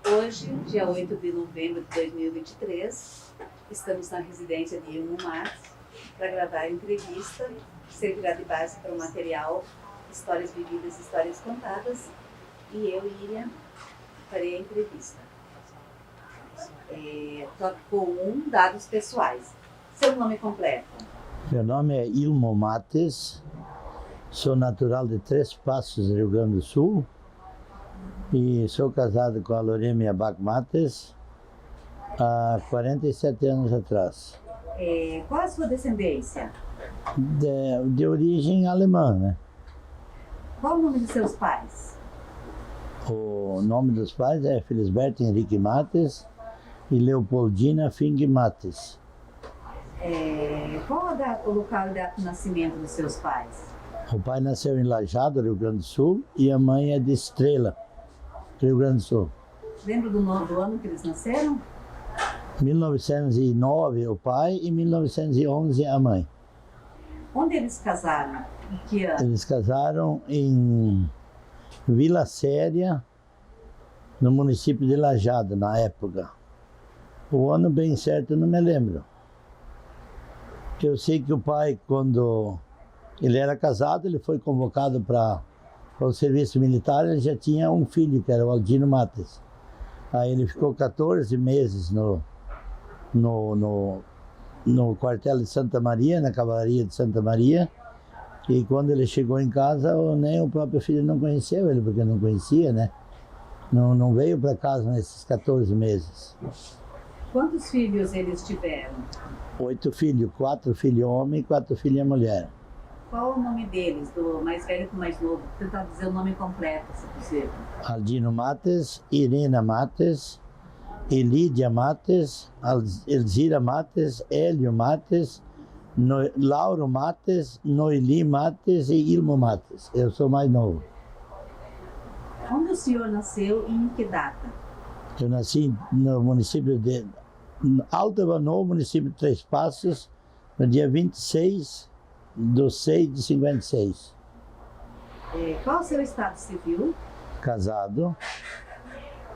Hoje, dia 8 de novembro de 2023, estamos na residência de Ilmo Matos para gravar a entrevista, que servirá de base para o material Histórias Vividas, Histórias Contadas, e eu, Iriam, farei a entrevista. Tópico 1, dados pessoais. Seu nome completo? Meu nome é Ilmo Matos, sou natural de Três Passos, Rio Grande do Sul, e sou casado com a Lorêmia Bach Matos há 47 anos atrás. Qual a sua descendência? De origem alemã, né? Qual o nome de seus pais? O nome dos pais é Felisberto Henrique Matos e Leopoldina Fink Matos. Qual o local e data de nascimento dos seus pais? O pai nasceu em Lajeado, Rio Grande do Sul, e a mãe é de Estrela, Rio Grande do Sul. Lembra do ano que eles nasceram? 1909 o pai e 1911 a mãe. Onde eles casaram? Em que ano? Eles casaram em Vila Séria, no município de Lajeado, na época. O ano bem certo eu não me lembro. Eu sei que o pai, quando ele era casado, ele foi convocado para o serviço militar, ele já tinha um filho, que era o Aldino Matos. Aí ele ficou 14 meses no quartel de Santa Maria, na cavalaria de Santa Maria, e quando ele chegou em casa, nem o próprio filho não conheceu ele, porque não conhecia, né? Não veio para casa nesses 14 meses. Quantos filhos eles tiveram? 8 filhos, 4 filhos homem e 4 filhas mulher. Qual o nome deles, do mais velho para o mais novo? Vou tentar dizer o nome completo, se possível. Aldino Matos, Irena Matos, Elídia Matos, Elzira Matos, Hélio Matos, Lauro Matos, Noeli Matos e Ilmo Matos. Eu sou mais novo. Onde o senhor nasceu e em que data? Eu nasci no município de Alto Evanô, município de Três Passos, no dia 26 de 6 de 56. Qual o seu estado civil? Casado.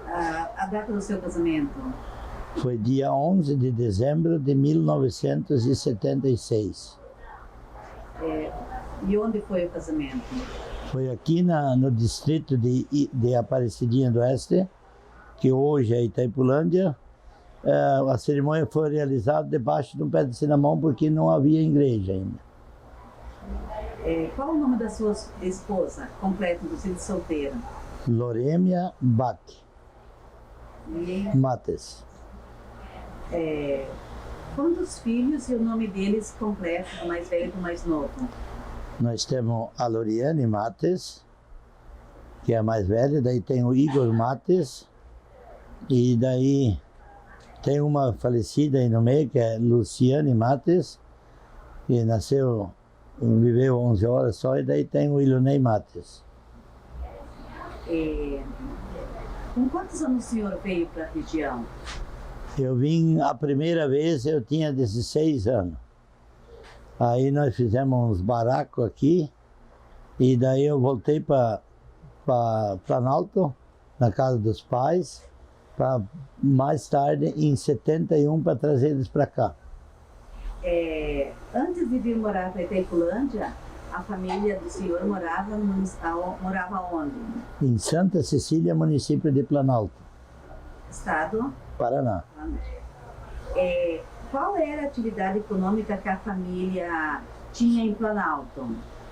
A data do seu casamento? Foi dia 11 de dezembro de 1976. E onde foi o casamento? Foi aqui no distrito de Aparecidinha do Oeste, que hoje é Itaipulândia. A cerimônia foi realizada debaixo de um pé de cinnamon, porque não havia igreja ainda. Qual o nome da sua esposa, completo, inclusive solteira? Lorêmia Bach Matos. Quantos filhos e o nome deles completo, do mais velho e do mais novo? Nós temos a Loriane Matos, que é a mais velha, daí tem o Igor Matos, e daí tem uma falecida aí no meio, que é Luciane Matos, que viveu 11 horas só, e daí tem o Ilonei Matos. Com quantos anos o senhor veio para a região? Eu vim a primeira vez, eu tinha 16 anos. Aí nós fizemos uns barracos aqui, e daí eu voltei para Planalto, na casa dos pais, para mais tarde, em 71, para trazer eles para cá. Antes de vir morar para Itaipulândia, a família do senhor morava onde? Em Santa Cecília, município de Planalto. Estado? Paraná. Qual era a atividade econômica que a família tinha em Planalto?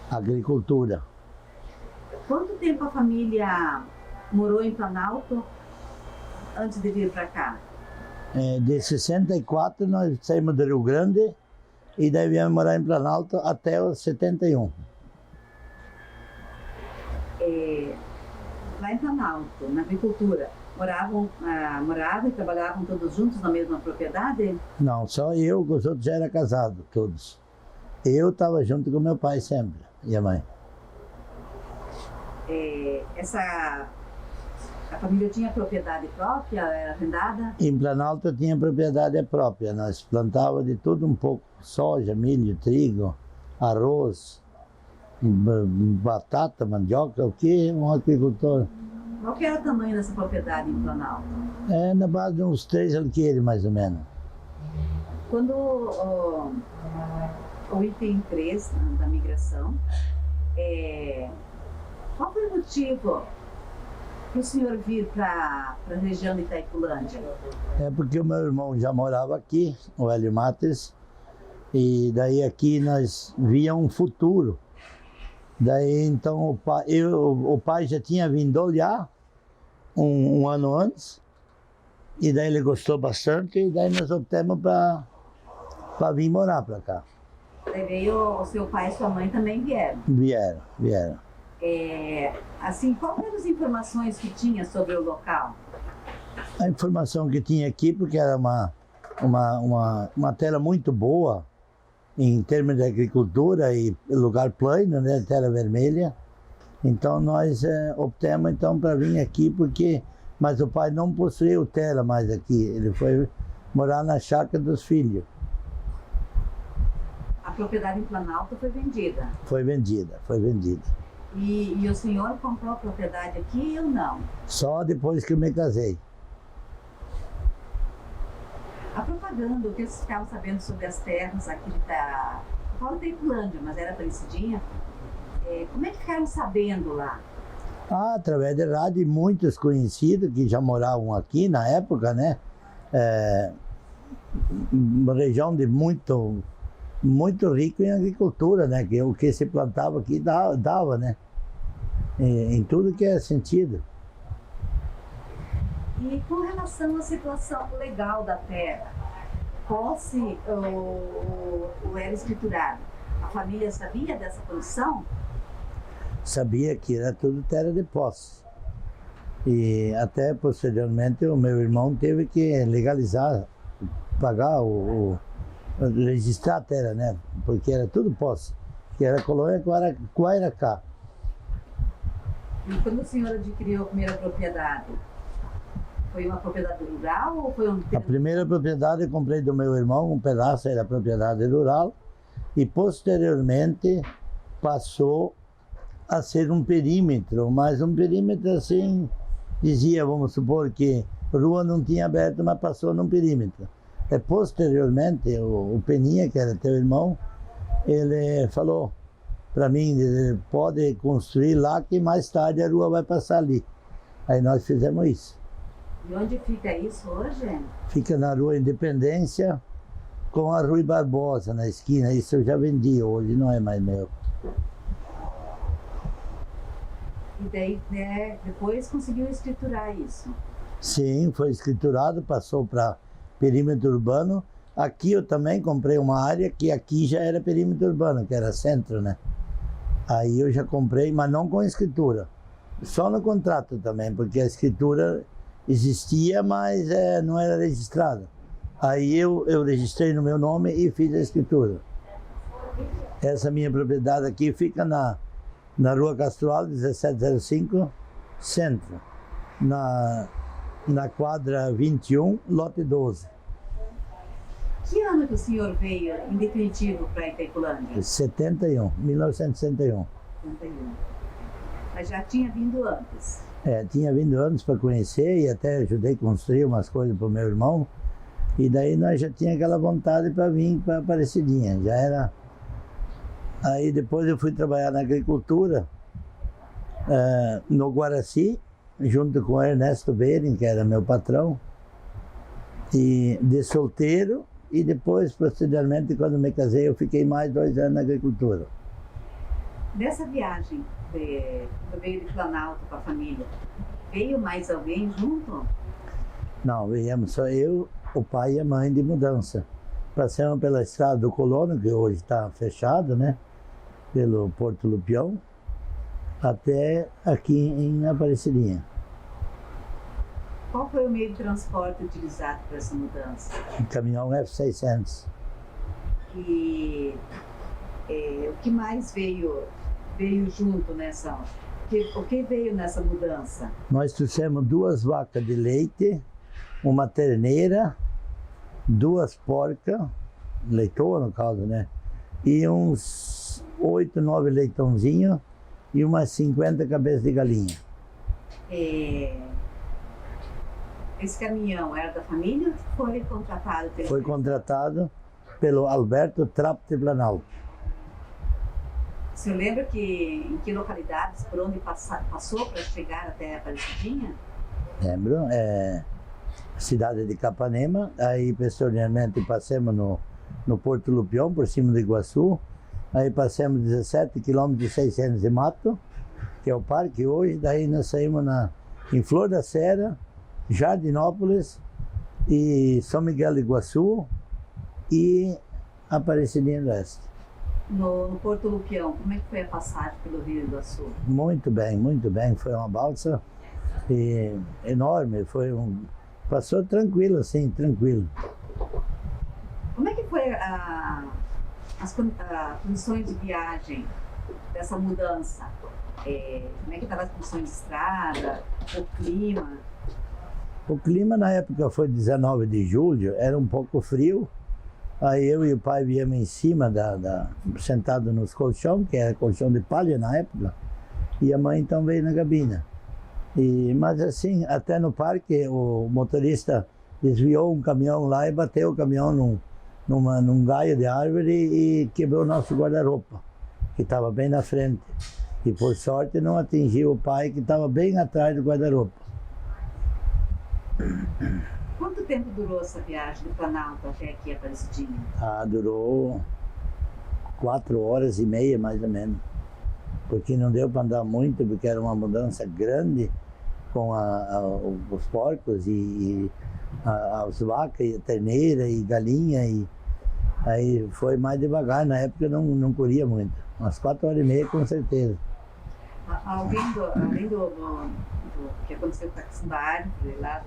Agricultura. Quanto tempo a família morou em Planalto antes de vir para cá? De 64 nós saímos do Rio Grande e daí viemos morar em Planalto até os 71. Lá em Planalto, na agricultura, moravam e trabalhavam todos juntos na mesma propriedade? Não, só eu, os outros já eram casados, todos. Eu estava junto com meu pai sempre, e a mãe. A família tinha propriedade própria, era arrendada? Em Planalto tinha propriedade própria, nós plantávamos de tudo um pouco, soja, milho, trigo, arroz, batata, mandioca, o que um agricultor Qual que era o tamanho dessa propriedade em Planalto? É na base de uns 3 alqueires, mais ou menos. Quando o item 3 da migração, qual foi o motivo para o senhor vir para a região de Itaipulândia? É porque o meu irmão já morava aqui, o Hélio Mates, e daí aqui nós via um futuro. Daí então o pai já tinha vindo olhar um ano antes, e daí ele gostou bastante, e daí nós optamos para vir morar para cá. Daí veio o seu pai e sua mãe também vieram? Vieram. Assim, quais eram as informações que tinha sobre o local? A informação que tinha aqui, porque era uma terra muito boa, em termos de agricultura e lugar plano, né, terra vermelha. Então nós optamos então para vir aqui, mas o pai não possuiu terra mais aqui, ele foi morar na chácara dos filhos. A propriedade em Planalto foi vendida? Foi vendida. E o senhor comprou a propriedade aqui ou não? Só depois que eu me casei. A propaganda, o que vocês ficavam sabendo sobre as terras aqui de Itaipulândia, mas era parecidinha. Como é que ficaram sabendo lá? Através de rádio, muitos conhecidos que já moravam aqui na época, né? Uma região de muito rico em agricultura, né? Que o que se plantava aqui dava, né? Em tudo que é sentido. E com relação à situação legal da terra, posse ou era escriturado? A família sabia dessa condição? Sabia que era tudo terra de posse. E até posteriormente o meu irmão teve que legalizar, pagar registrar a terra, né? Porque era tudo posse, que era a colônia Guairacá. E quando o senhor adquiriu a primeira propriedade, foi uma propriedade rural ou foi um... A primeira propriedade eu comprei do meu irmão, um pedaço era propriedade rural, e posteriormente passou a ser um perímetro, mas um perímetro assim, dizia, vamos supor que rua não tinha aberto, mas passou num perímetro. Posteriormente, o Peninha, que era teu irmão, ele falou para mim, ele pode construir lá que mais tarde a rua vai passar ali. Aí nós fizemos isso. E onde fica isso hoje? Fica na Rua Independência com a Rui Barbosa na esquina. Isso eu já vendi, hoje não é mais meu. E daí, né, depois conseguiu escriturar isso? Sim, foi escriturado, passou para perímetro urbano. Aqui eu também comprei uma área que aqui já era perímetro urbano, que era centro, né? Aí eu já comprei, mas não com escritura. Só no contrato também, porque a escritura existia, mas não era registrada. Aí eu registrei no meu nome e fiz a escritura. Essa minha propriedade aqui fica na Rua Castroal, 1705, centro. Na quadra 21, lote 12. Que ano que o senhor veio, em definitivo, para Itaipulândia? 1961. 71. Mas já tinha vindo antes? Tinha vindo antes para conhecer e até ajudei a construir umas coisas para o meu irmão. E daí nós já tinha aquela vontade para vir para Aparecidinha. Já era. Aí depois eu fui trabalhar na agricultura, no Guaraci, junto com o Ernesto Bering, que era meu patrão, e de solteiro. E depois, posteriormente, quando me casei, eu fiquei mais 2 anos na agricultura. Nessa viagem, veio de Planalto com a família, veio mais alguém junto? Não, viemos só eu, o pai e a mãe de mudança. Passamos pela estrada do Colono, que hoje está fechado, né? Pelo Porto Lupião, até aqui em Aparecidinha. Qual foi o meio de transporte utilizado para essa mudança? Um caminhão F600. E o que mais veio junto nessa... O que veio nessa mudança? Nós trouxemos 2 vacas de leite, uma terneira, 2 porcas, leitoa no caso, né? E uns 8, 9 leitãozinhos e umas 50 cabeças de galinha. Esse caminhão era da família ou foi contratado pelo... Foi contratado pelo Alberto Trapp de Planalto. O senhor lembra em que localidades, por onde passou para chegar até a Aparecidinha? Lembro, cidade de Capanema, aí posteriormente passamos no Porto Lupião, por cima do Iguaçu, aí passamos 17 km e 600 de mato, que é o parque hoje, daí nós saímos em Flor da Serra, Jardinópolis e São Miguel do Iguaçu e Aparecidinha do Oeste. No Porto Lupião, como é que foi a passagem pelo Rio Iguaçu? Muito bem, foi uma balsa enorme, passou tranquilo, assim, tranquilo. Como é que foi as condições de viagem dessa mudança? Como é que estavam as condições de estrada, o clima? O clima na época foi 19 de julho, era um pouco frio. Aí eu e o pai viemos em cima, sentado nos colchão, que era colchão de palha na época, e a mãe então veio na cabina. Mas assim, até no parque, o motorista desviou um caminhão lá e bateu o caminhão num galho de árvore e quebrou nosso guarda-roupa, que estava bem na frente. E por sorte não atingiu o pai, que estava bem atrás do guarda-roupa. Quanto tempo durou essa viagem do Planalto até aqui, Aparecidinha? Durou 4 horas e meia, mais ou menos. Porque não deu para andar muito, porque era uma mudança grande com os porcos e as vacas, e a terneira e galinha. Aí foi mais devagar, na época não corria muito. Umas 4 horas e meia, com certeza. Além do que aconteceu com a questão da árvore lá,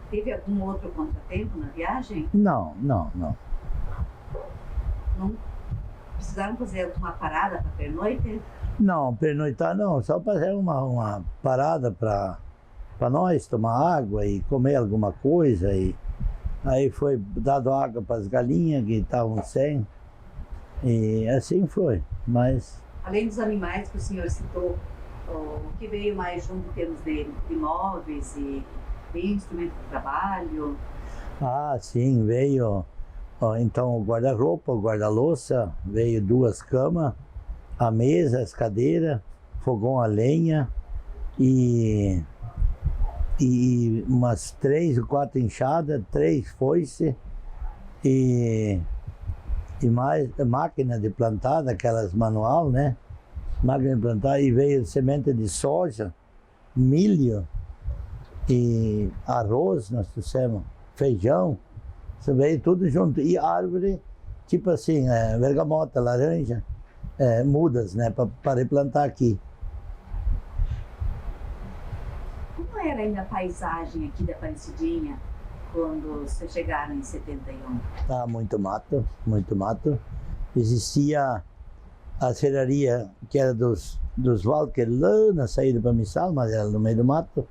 teve algum outro contratempo na viagem? Não. Não precisaram fazer alguma parada para pernoite? Não, pernoitar não, só fazer uma parada para nós tomar água e comer alguma coisa. Aí foi dado água para as galinhas que estavam sem, e assim foi. Mas além dos animais que o senhor citou, o que veio mais junto em termos de imóveis e instrumento de trabalho? Sim, veio então o guarda-roupa, o guarda-louça, veio 2 camas, a mesa, as cadeiras, fogão a lenha e umas 3 ou 4 enxadas, 3 foices e mais máquina de plantar, daquelas manual, né? Máquina de plantar, e veio semente de soja, milho e arroz, nós trouxemos, feijão, isso veio tudo junto. E árvore, tipo assim, bergamota, laranja, mudas, né, para replantar aqui. Como era ainda a paisagem aqui da Aparecidinha quando vocês chegaram em 71? Muito mato. Existia a serraria que era dos Walker lá na saída para Missal, mas era no meio do mato.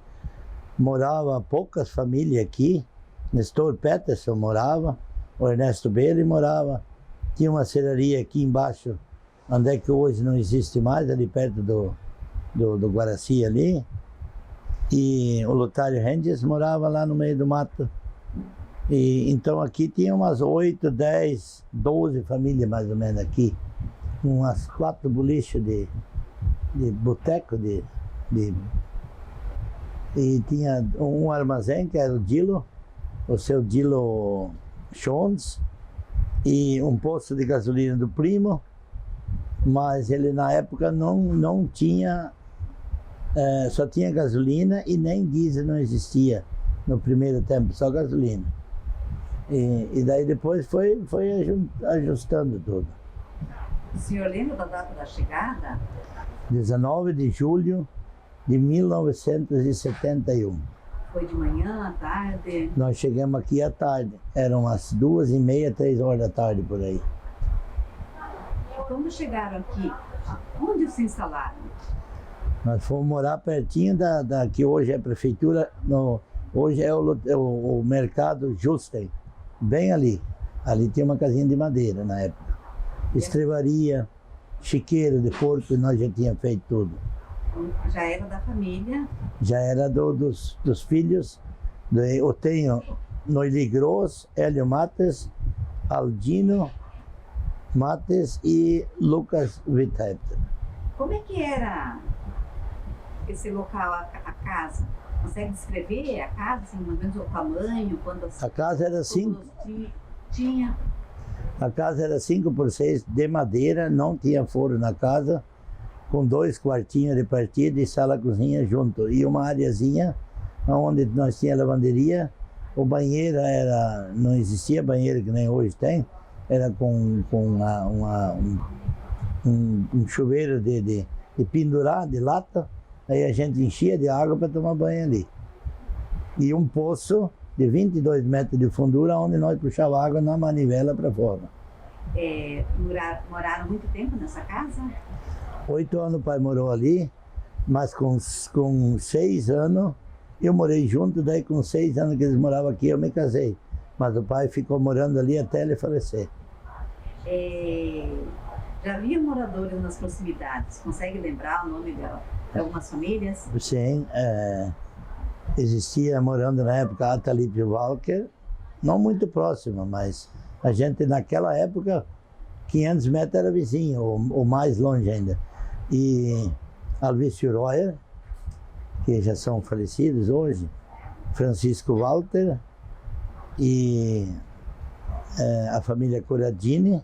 Morava poucas famílias aqui. Nestor Peterson morava, o Ernesto Belli morava. Tinha uma serraria aqui embaixo, onde é que hoje não existe mais, ali perto do Guaraci ali. E o Lutário Rendes morava lá no meio do mato. E então aqui tinha umas 8, 10, 12 famílias mais ou menos aqui. Umas 4 boliches de boteco, e tinha um armazém que era o Dilo, o seu Dilo Jones, e um posto de gasolina do primo, mas ele na época não tinha, só tinha gasolina e nem diesel não existia no primeiro tempo, só gasolina. E daí depois foi ajustando tudo. O senhor lembra da data da chegada? 19 de julho de 1971. Foi de manhã, à tarde? Nós chegamos aqui à tarde, eram umas 2h30, 3 horas da tarde por aí. Quando chegaram aqui, onde se instalaram? Nós fomos morar pertinho da que hoje é a prefeitura, hoje é o mercado Justen, bem ali. Ali tinha uma casinha de madeira na época. Estrevaria, chiqueiro de porco, nós já tínhamos feito tudo. Já era da família. Já era dos filhos. Eu tenho Noeli Gross, Hélio Mates, Aldino Mates e Lucas Wittheimer. Como é que era esse local, a casa? Consegue descrever a casa, assim, mais ou menos o tamanho, quantas... A casa era tinha? A casa era 5x6 de madeira, não tinha forro na casa, com 2 quartinhos repartidos e sala-cozinha junto. E uma areazinha onde nós tínhamos lavanderia. O banheiro era, não existia banheiro que nem hoje tem, era com um chuveiro de pendurar, de lata. Aí a gente enchia de água para tomar banho ali. E um poço de 22 metros de fundura, onde nós puxávamos água na manivela para fora. Moraram muito tempo nessa casa? 8 anos o pai morou ali, mas com 6 anos eu morei junto, daí com 6 anos que eles moravam aqui eu me casei. Mas o pai ficou morando ali até ele falecer. Já havia moradores nas proximidades, consegue lembrar o nome de algumas famílias? Sim, existia morando na época a Talipe Walker, não muito próxima, mas a gente naquela época, 500 metros era vizinho, ou mais longe ainda. E Alvício Royer, que já são falecidos hoje, Francisco Walter e a família Corradini.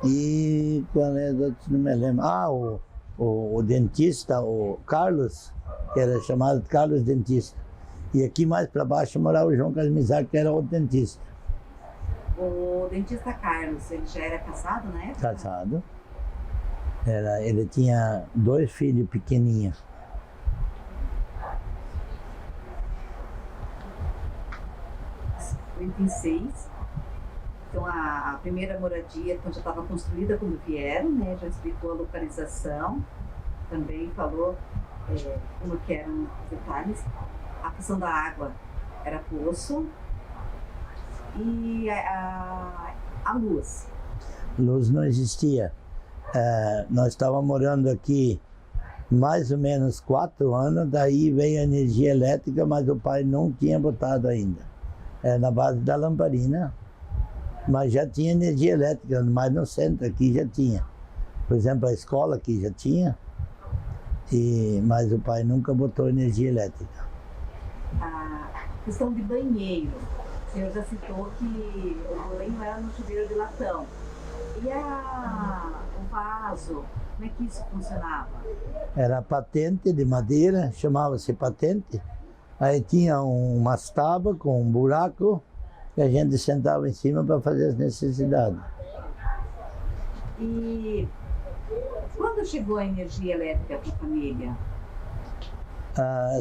E qual é o outro, não me lembro. O dentista, o Carlos, que era chamado de Carlos Dentista. E aqui mais para baixo morava o João Casmizar, que era o dentista. O dentista Carlos, ele já era casado na época? Casado. Ele tinha 2 filhos pequeninhos. Em 1956. Então a primeira moradia então, já estava construída quando vieram, né? Já explicou a localização, também falou como que eram os detalhes. A questão da água era poço e a luz. Luz não existia. Nós estávamos morando aqui mais ou menos 4 anos, daí veio a energia elétrica, mas o pai não tinha botado ainda. Era na base da lamparina, mas já tinha energia elétrica, mas no centro aqui já tinha. Por exemplo, a escola aqui já tinha, mas o pai nunca botou energia elétrica. A questão de banheiro, o senhor já citou que o banho era no chuveiro de latão. E o vaso, como é que isso funcionava? Era patente de madeira, chamava-se patente. Aí tinha umas tábuas com um buraco que a gente sentava em cima para fazer as necessidades. E quando chegou a energia elétrica para a família?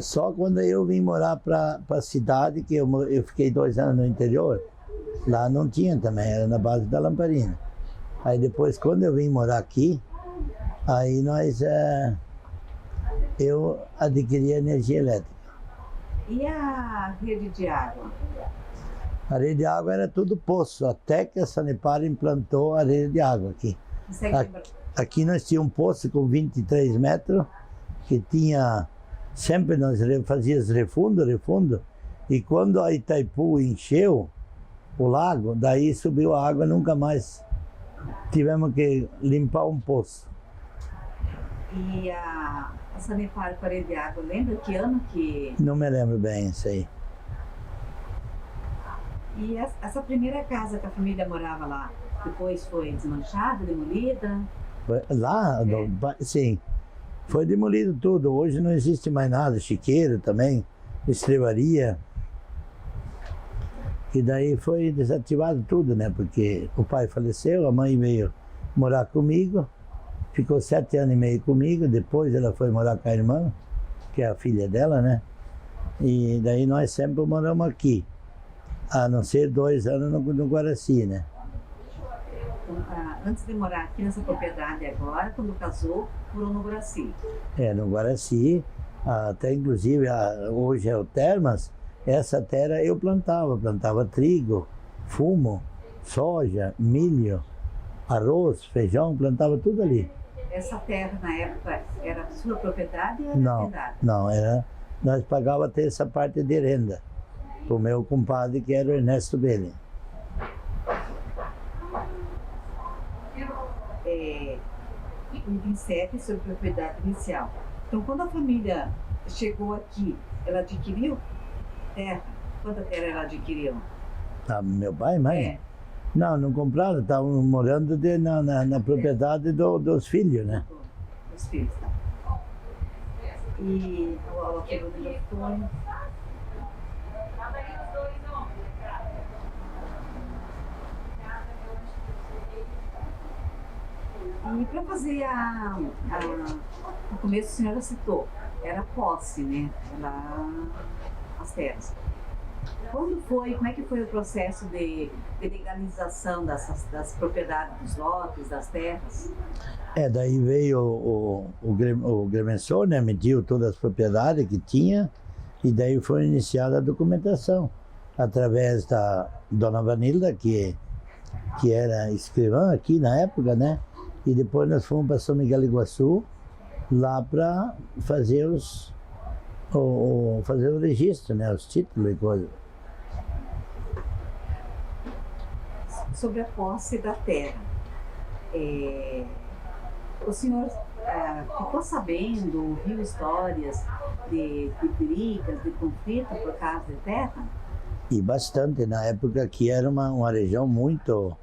Só quando eu vim morar para a cidade, que eu fiquei 2 anos no interior, lá não tinha também, era na base da lamparina. Aí depois, quando eu vim morar aqui, aí eu adquiri energia elétrica. E a rede de água? A rede de água era tudo poço, até que a Sanepar implantou a rede de água aqui. Aqui nós tínhamos um poço com 23 metros, que tinha, sempre nós fazíamos refundo, e quando a Itaipu encheu o lago, daí subiu a água, nunca mais tivemos que limpar um poço. E a Sanepar com a rede de água, lembra que ano que... Não me lembro bem isso aí. E essa primeira casa que a família morava lá, depois foi desmanchada, demolida? Lá, sim, foi demolido tudo. Hoje não existe mais nada, chiqueiro também, estrebaria. E daí foi desativado tudo, né? Porque o pai faleceu, a mãe veio morar comigo, ficou 7 anos e meio comigo, depois ela foi morar com a irmã, que é a filha dela, né? E daí nós sempre moramos aqui, a não ser 2 anos no Guaraci, né? Antes de morar aqui nessa propriedade agora, quando casou, morou no Guaraci? No Guaraci, até inclusive hoje é o Termas. Essa terra eu plantava trigo, fumo, soja, milho, arroz, feijão, plantava tudo ali. Essa terra na época era sua propriedade ou era Não, arrendada? não, nós pagávamos até essa parte de renda para o meu compadre, que era o Ernesto Belli. Em 27, sobre propriedade inicial. Então, quando a família chegou aqui, ela adquiriu terra? Quanta terra ela adquiriu? Meu pai e mãe? É. Não, não compraram, estavam morando na propriedade dos filhos, né? Os filhos. E a pergunta já foi. E para fazer no começo a senhora citou, era posse, né? As terras. Como é que foi o processo de legalização das propriedades, dos lotes, das terras? Daí veio o Gremensor, né? Mediu todas as propriedades que tinha e daí foi iniciada a documentação através da Dona Vanilda, que era escrivã aqui na época, né? E depois nós fomos para São Miguel do Iguaçu, lá para fazer fazer o registro, né? Os títulos e coisas. Sobre a posse da terra, o senhor ficou sabendo, ouviu histórias de brigas, de conflito por causa de terra? E bastante, na época que era uma região muito,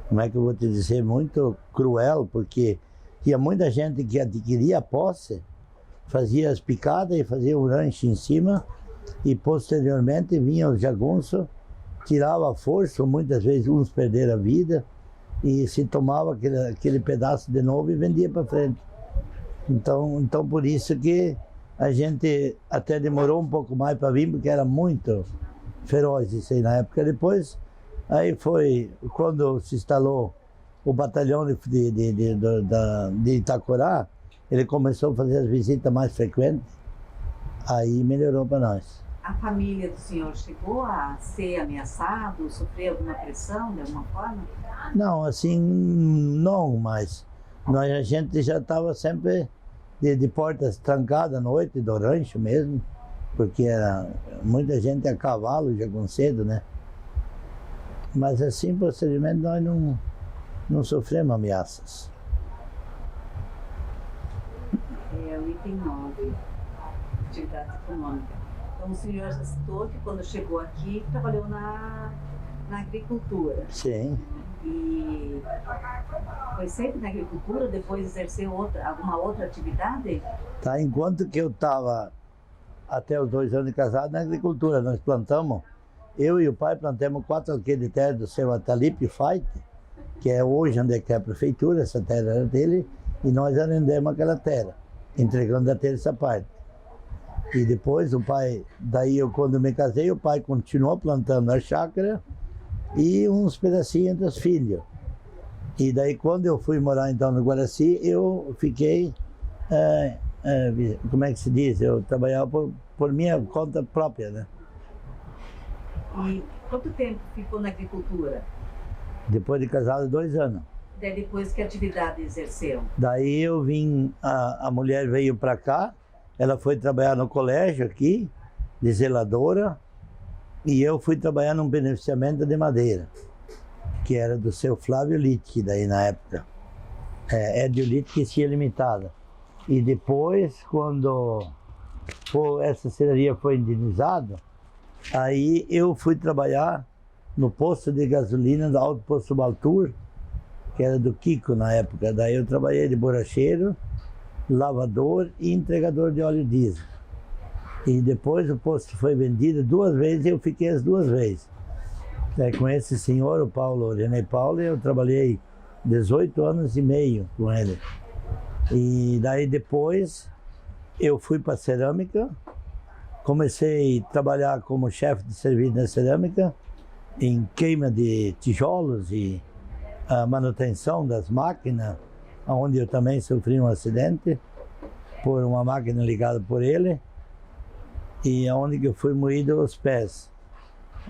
como é que eu vou te dizer, muito cruel, porque tinha muita gente que adquiria a posse, fazia as picadas e fazia um rancho em cima, e posteriormente vinham os jagunços, tirava a força, muitas vezes uns perderam a vida, e se tomava aquele pedaço de novo e vendia para frente. Então por isso que a gente até demorou um pouco mais para vir, porque era muito feroz isso aí na época. Depois, aí foi quando se instalou o batalhão de Itacorá, ele começou a fazer as visitas mais frequentes, aí melhorou para nós. A família do senhor chegou a ser ameaçado, sofrer alguma pressão de alguma forma? Não, assim, não, mas a gente já estava sempre de portas trancadas à noite, do rancho mesmo, porque era muita gente a cavalo já com cedo, né? Mas assim, posteriormente, nós não sofremos ameaças. O item 9, atividade econômica. Então, o senhor já citou que quando chegou aqui, trabalhou na agricultura. Sim. E foi sempre na agricultura, depois exerceu alguma outra atividade? Tá, enquanto que eu estava até os 2 anos de casado na agricultura, nós plantamos, eu e o pai plantamos 4 alqueires de terra do seu Atalipe Fight, que é hoje onde é a prefeitura, essa terra era dele, e nós arrendamos aquela terra, entregando a terça parte. E depois o pai, daí quando me casei, o pai continuou plantando a chácara e uns pedacinhos dos filhos. E daí quando eu fui morar então no Guaraci, eu fiquei, como é que se diz? Eu trabalhava por minha conta própria, né? E quanto tempo ficou na agricultura? Depois de casado, 2 anos. Daí depois que atividade exerceu? Daí eu vim, a mulher veio para cá, ela foi trabalhar no colégio aqui, de zeladora, e eu fui trabalhar num beneficiamento de madeira, que era do seu Flávio Litt, daí na época. Edio Litt, que tinha limitada. E depois, quando essa serraria foi indenizada, aí eu fui trabalhar no posto de gasolina do Alto Posto Baltur, que era do Kiko na época. Daí eu trabalhei de borracheiro, lavador e entregador de óleo diesel. E depois o posto foi vendido 2 vezes e eu fiquei as 2 vezes. Com esse senhor, o René Paulo, eu trabalhei 18 anos e meio com ele. E daí depois eu fui para cerâmica, comecei a trabalhar como chefe de serviço na cerâmica, em queima de tijolos e a manutenção das máquinas, onde eu também sofri um acidente por uma máquina ligada por ele, e onde eu fui moído os pés.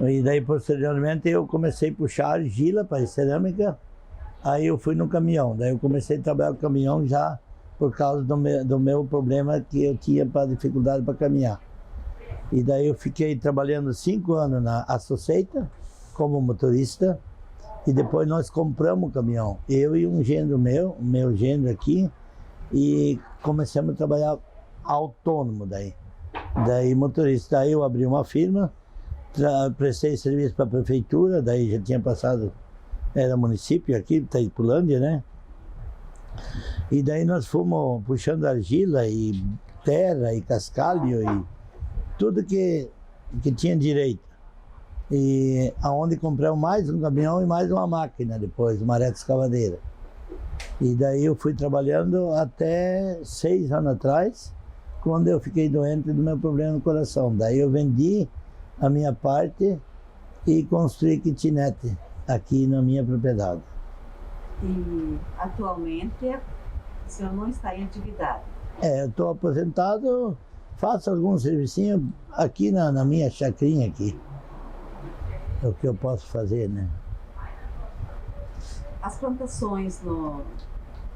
E daí posteriormente eu comecei a puxar argila para a cerâmica, Aí eu fui no caminhão, daí eu comecei a trabalhar com caminhão já por causa do meu problema que eu tinha para dificuldade para caminhar. E daí eu fiquei trabalhando 5 anos na Associata como motorista e depois nós compramos o caminhão, eu e um genro meu genro aqui, e começamos a trabalhar autônomo daí motorista. Daí eu abri uma firma, prestei serviço para a prefeitura, daí já tinha passado, era município aqui, Itaipulândia, né? E daí nós fomos puxando argila e terra e cascalho e tudo que tinha direito. E aonde compramos mais um caminhão e mais uma máquina depois, uma reta escavadeira. E daí eu fui trabalhando até 6 anos atrás, quando eu fiquei doente do meu problema no coração. Daí eu vendi a minha parte e construí kitnet aqui na minha propriedade. E atualmente o senhor não está em atividade? Eu estou aposentado, faço alguns servicinhos aqui na minha chacrinha aqui. É o que eu posso fazer, né? As plantações no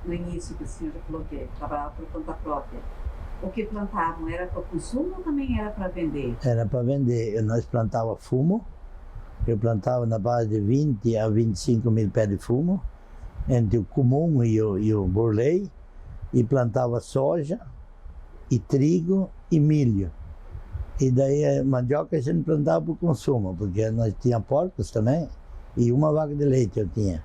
início, que o senhor já falou que trabalhava por conta própria, o que plantavam era para consumo ou também era para vender? Era para vender. Nós plantávamos fumo, eu plantava na base de 20 a 25 mil pés de fumo, entre o comum e o burley, e plantava soja, e trigo e milho. E daí a mandioca a gente plantava para o consumo, porque nós tínhamos porcos também, e uma vaca de leite eu tinha.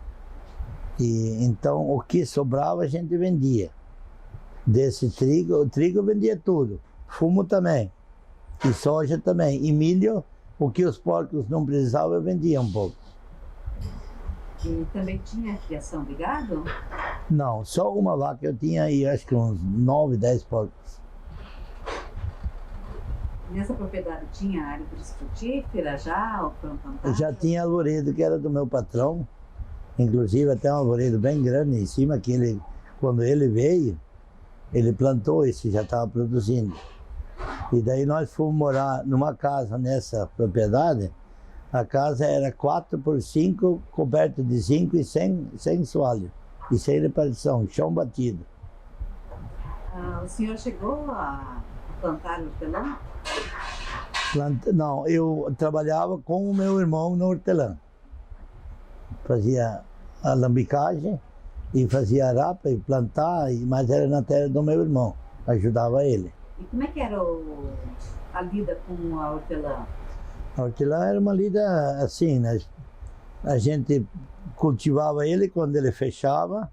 E então o que sobrava a gente vendia. Desse trigo, o trigo eu vendia tudo, fumo também, e soja também, e milho, o que os porcos não precisavam eu vendia um pouco. E também tinha criação de gado? Não, só uma vaca eu tinha e acho que uns 9, 10 porcos. Nessa propriedade tinha árvore frutífera já, ou plantava? Já tinha arvoredo que era do meu patrão, inclusive até um arvoredo bem grande em cima, que ele, quando ele veio, ele plantou esse, já estava produzindo. E daí nós fomos morar numa casa nessa propriedade. A casa era 4x5, coberta de zinco e sem soalho, e sem repartição, chão batido. O senhor chegou a plantar hortelã? Não, eu trabalhava com o meu irmão no hortelã. Fazia alambicagem e fazia arapa e plantar, mas era na terra do meu irmão, ajudava ele. E como é que era a lida com a hortelã? A hortelã era uma lida assim, né? A gente cultivava ele quando ele fechava,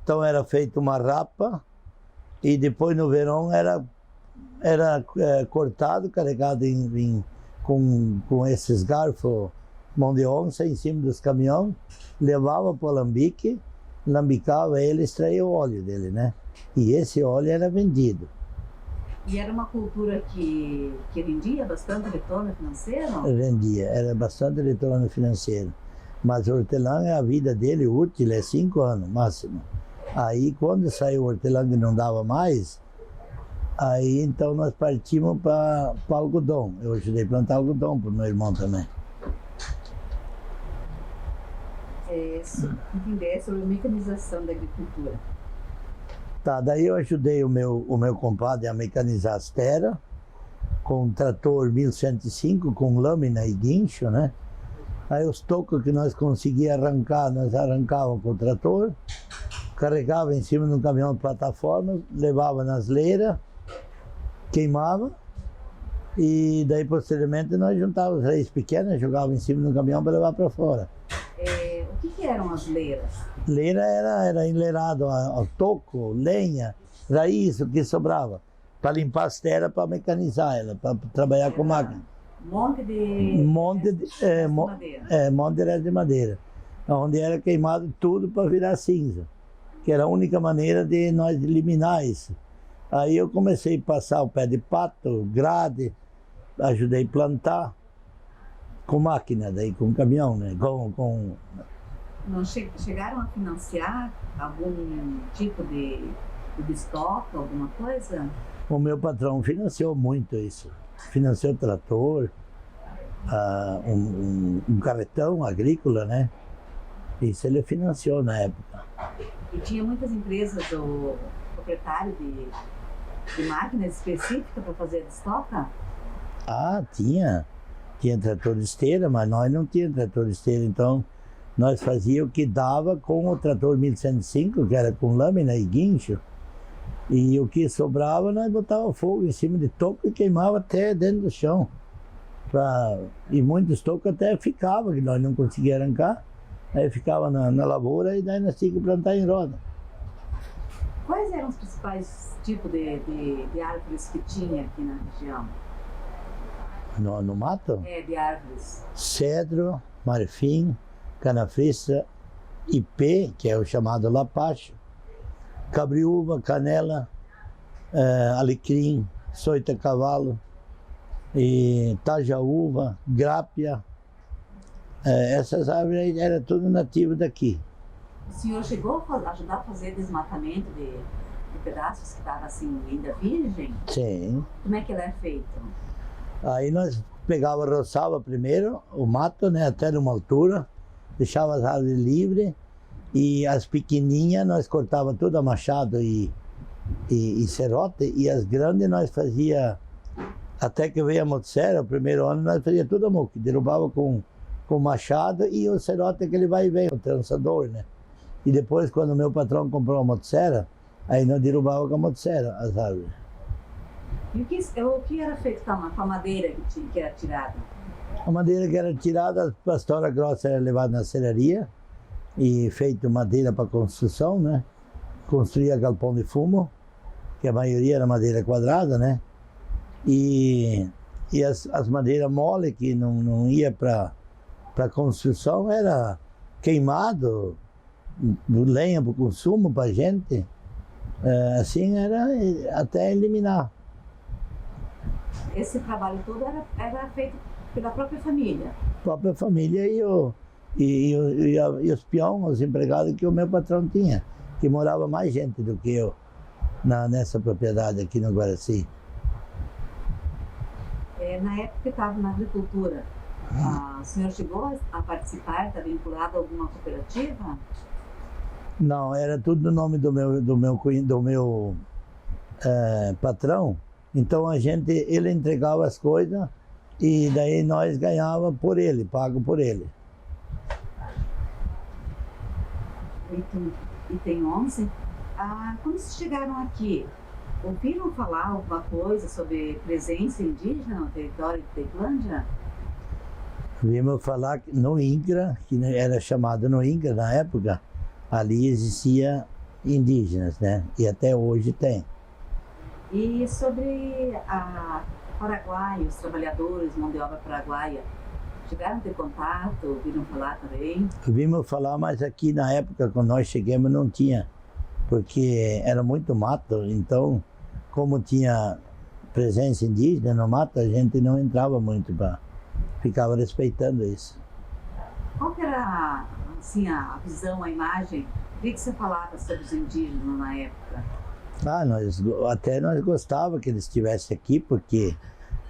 então era feita uma rapa e depois no verão era cortado, carregado com esses garfos mão de onça em cima dos caminhões, levava para o alambique, lambicava ele e extraía o óleo dele, né? E esse óleo era vendido. E era uma cultura que rendia bastante retorno financeiro? Rendia, era bastante retorno financeiro. Mas o hortelã, a vida dele útil é 5 anos, máximo. Aí quando saiu o hortelã que não dava mais, aí então nós partimos para algodão. Eu ajudei a plantar algodão para o meu irmão também. Entender sobre a mecanização da agricultura. Tá, daí eu ajudei o meu compadre a mecanizar as terras, com um trator 1105, com lâmina e guincho, né? Aí os tocos que nós conseguíamos arrancar, nós arrancávamos com o trator, carregava em cima de um caminhão de plataforma, levava nas leiras, queimava, e daí posteriormente nós juntávamos as raízes pequenas, jogávamos em cima de um caminhão para levar para fora. O que eram as leiras? Leira era enleirado ao toco, lenha, raiz, o que sobrava, para limpar as terras, para mecanizar ela, para trabalhar com máquina. Monte de resto de madeira, onde era queimado tudo para virar cinza, que era a única maneira de nós eliminar isso. Aí eu comecei a passar o pé de pato, grade, ajudei a plantar com máquina, daí com caminhão, né? Não chegaram a financiar algum tipo de estoque, alguma coisa? O meu patrão financiou muito isso. Financiou trator, um carretão agrícola, né? Isso ele financiou na época. E tinha muitas empresas, o proprietário de máquinas específicas para fazer a destoca? Ah, tinha. Tinha trator de esteira, mas nós não tínhamos trator de esteira, então nós fazíamos o que dava com o trator 1105, que era com lâmina e guincho, e o que sobrava nós botava fogo em cima de toco e queimava até dentro do chão. E muitos tocos até ficavam, que nós não conseguíamos arrancar, aí ficava na lavoura e daí nós tínhamos que plantar em roda. Quais eram os principais tipos de árvores que tinha aqui na região? No mato? De árvores. Cedro, marfim, canafriça, ipê, que é o chamado lapacho, cabriúva, canela, alecrim, soita-cavalo, e tajaúva, grápia. Essas árvores eram tudo nativas daqui. O senhor chegou a ajudar a fazer desmatamento de pedaços que estavam assim ainda virgem? Sim. Como é que ele é feito? Aí nós pegava, roçava primeiro o mato, né, até numa altura, deixava as árvores livres e as pequenininhas nós cortava tudo a machado e serrote, e as grandes nós fazia, até que veio a motosserra, o primeiro ano nós fazia tudo a mão, derrubava com machado e o serrote aquele vai e vem, o trançador, né. E depois, quando o meu patrão comprou a motosserra, aí nós derrubava com a motosserra as árvores. E o que era feito com a madeira que era tirada? A madeira que era tirada, a pastora grossa era levada na serraria e feito madeira para construção, né? Construía galpão de fumo, que a maioria era madeira quadrada, né? E as madeiras mole, que não ia para construção, era queimado, lenha para o consumo, para a gente. Assim era até eliminar. Esse trabalho todo era feito pela própria família? Própria família e os peões, os empregados que o meu patrão tinha, que morava mais gente do que eu nessa propriedade aqui no Guaraci. Na época que estava na agricultura, o senhor chegou a participar, está vinculado a alguma cooperativa? Não, era tudo no nome do meu patrão. Então ele entregava as coisas e daí nós ganhava por ele, pago por ele. Item 11. Quando vocês chegaram aqui, ouviram falar alguma coisa sobre presença indígena no território de Teplândia? Vimos falar que no INCRA, que era chamado no INCRA na época, ali existia indígenas, né? E até hoje tem. E sobre Paraguai, os trabalhadores, mão de obra paraguaia, chegaram a ter contato, ouviram falar também? Vimos falar, mas aqui na época, quando nós chegamos, não tinha, porque era muito mato, então, como tinha presença indígena no mato, a gente não entrava muito, ficava respeitando isso. Qual que era assim, a visão, a imagem? O que você falava sobre os indígenas na época? Nós gostávamos que eles estivessem aqui, porque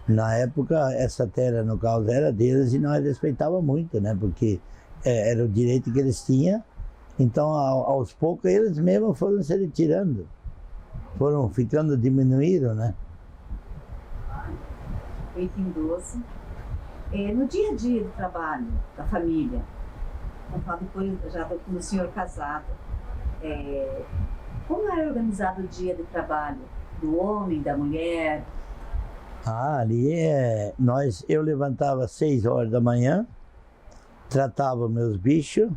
na época essa terra, no caso, era deles e nós respeitávamos muito, né? Porque era o direito que eles tinham. Então, aos poucos, eles mesmos foram se retirando, foram ficando diminuídos, né? Item 12. No dia a dia do trabalho, da família, vamos falar depois já do senhor casado, como era organizado o dia de trabalho do homem, da mulher? Ali eu levantava às 6 horas da manhã, tratava meus bichos,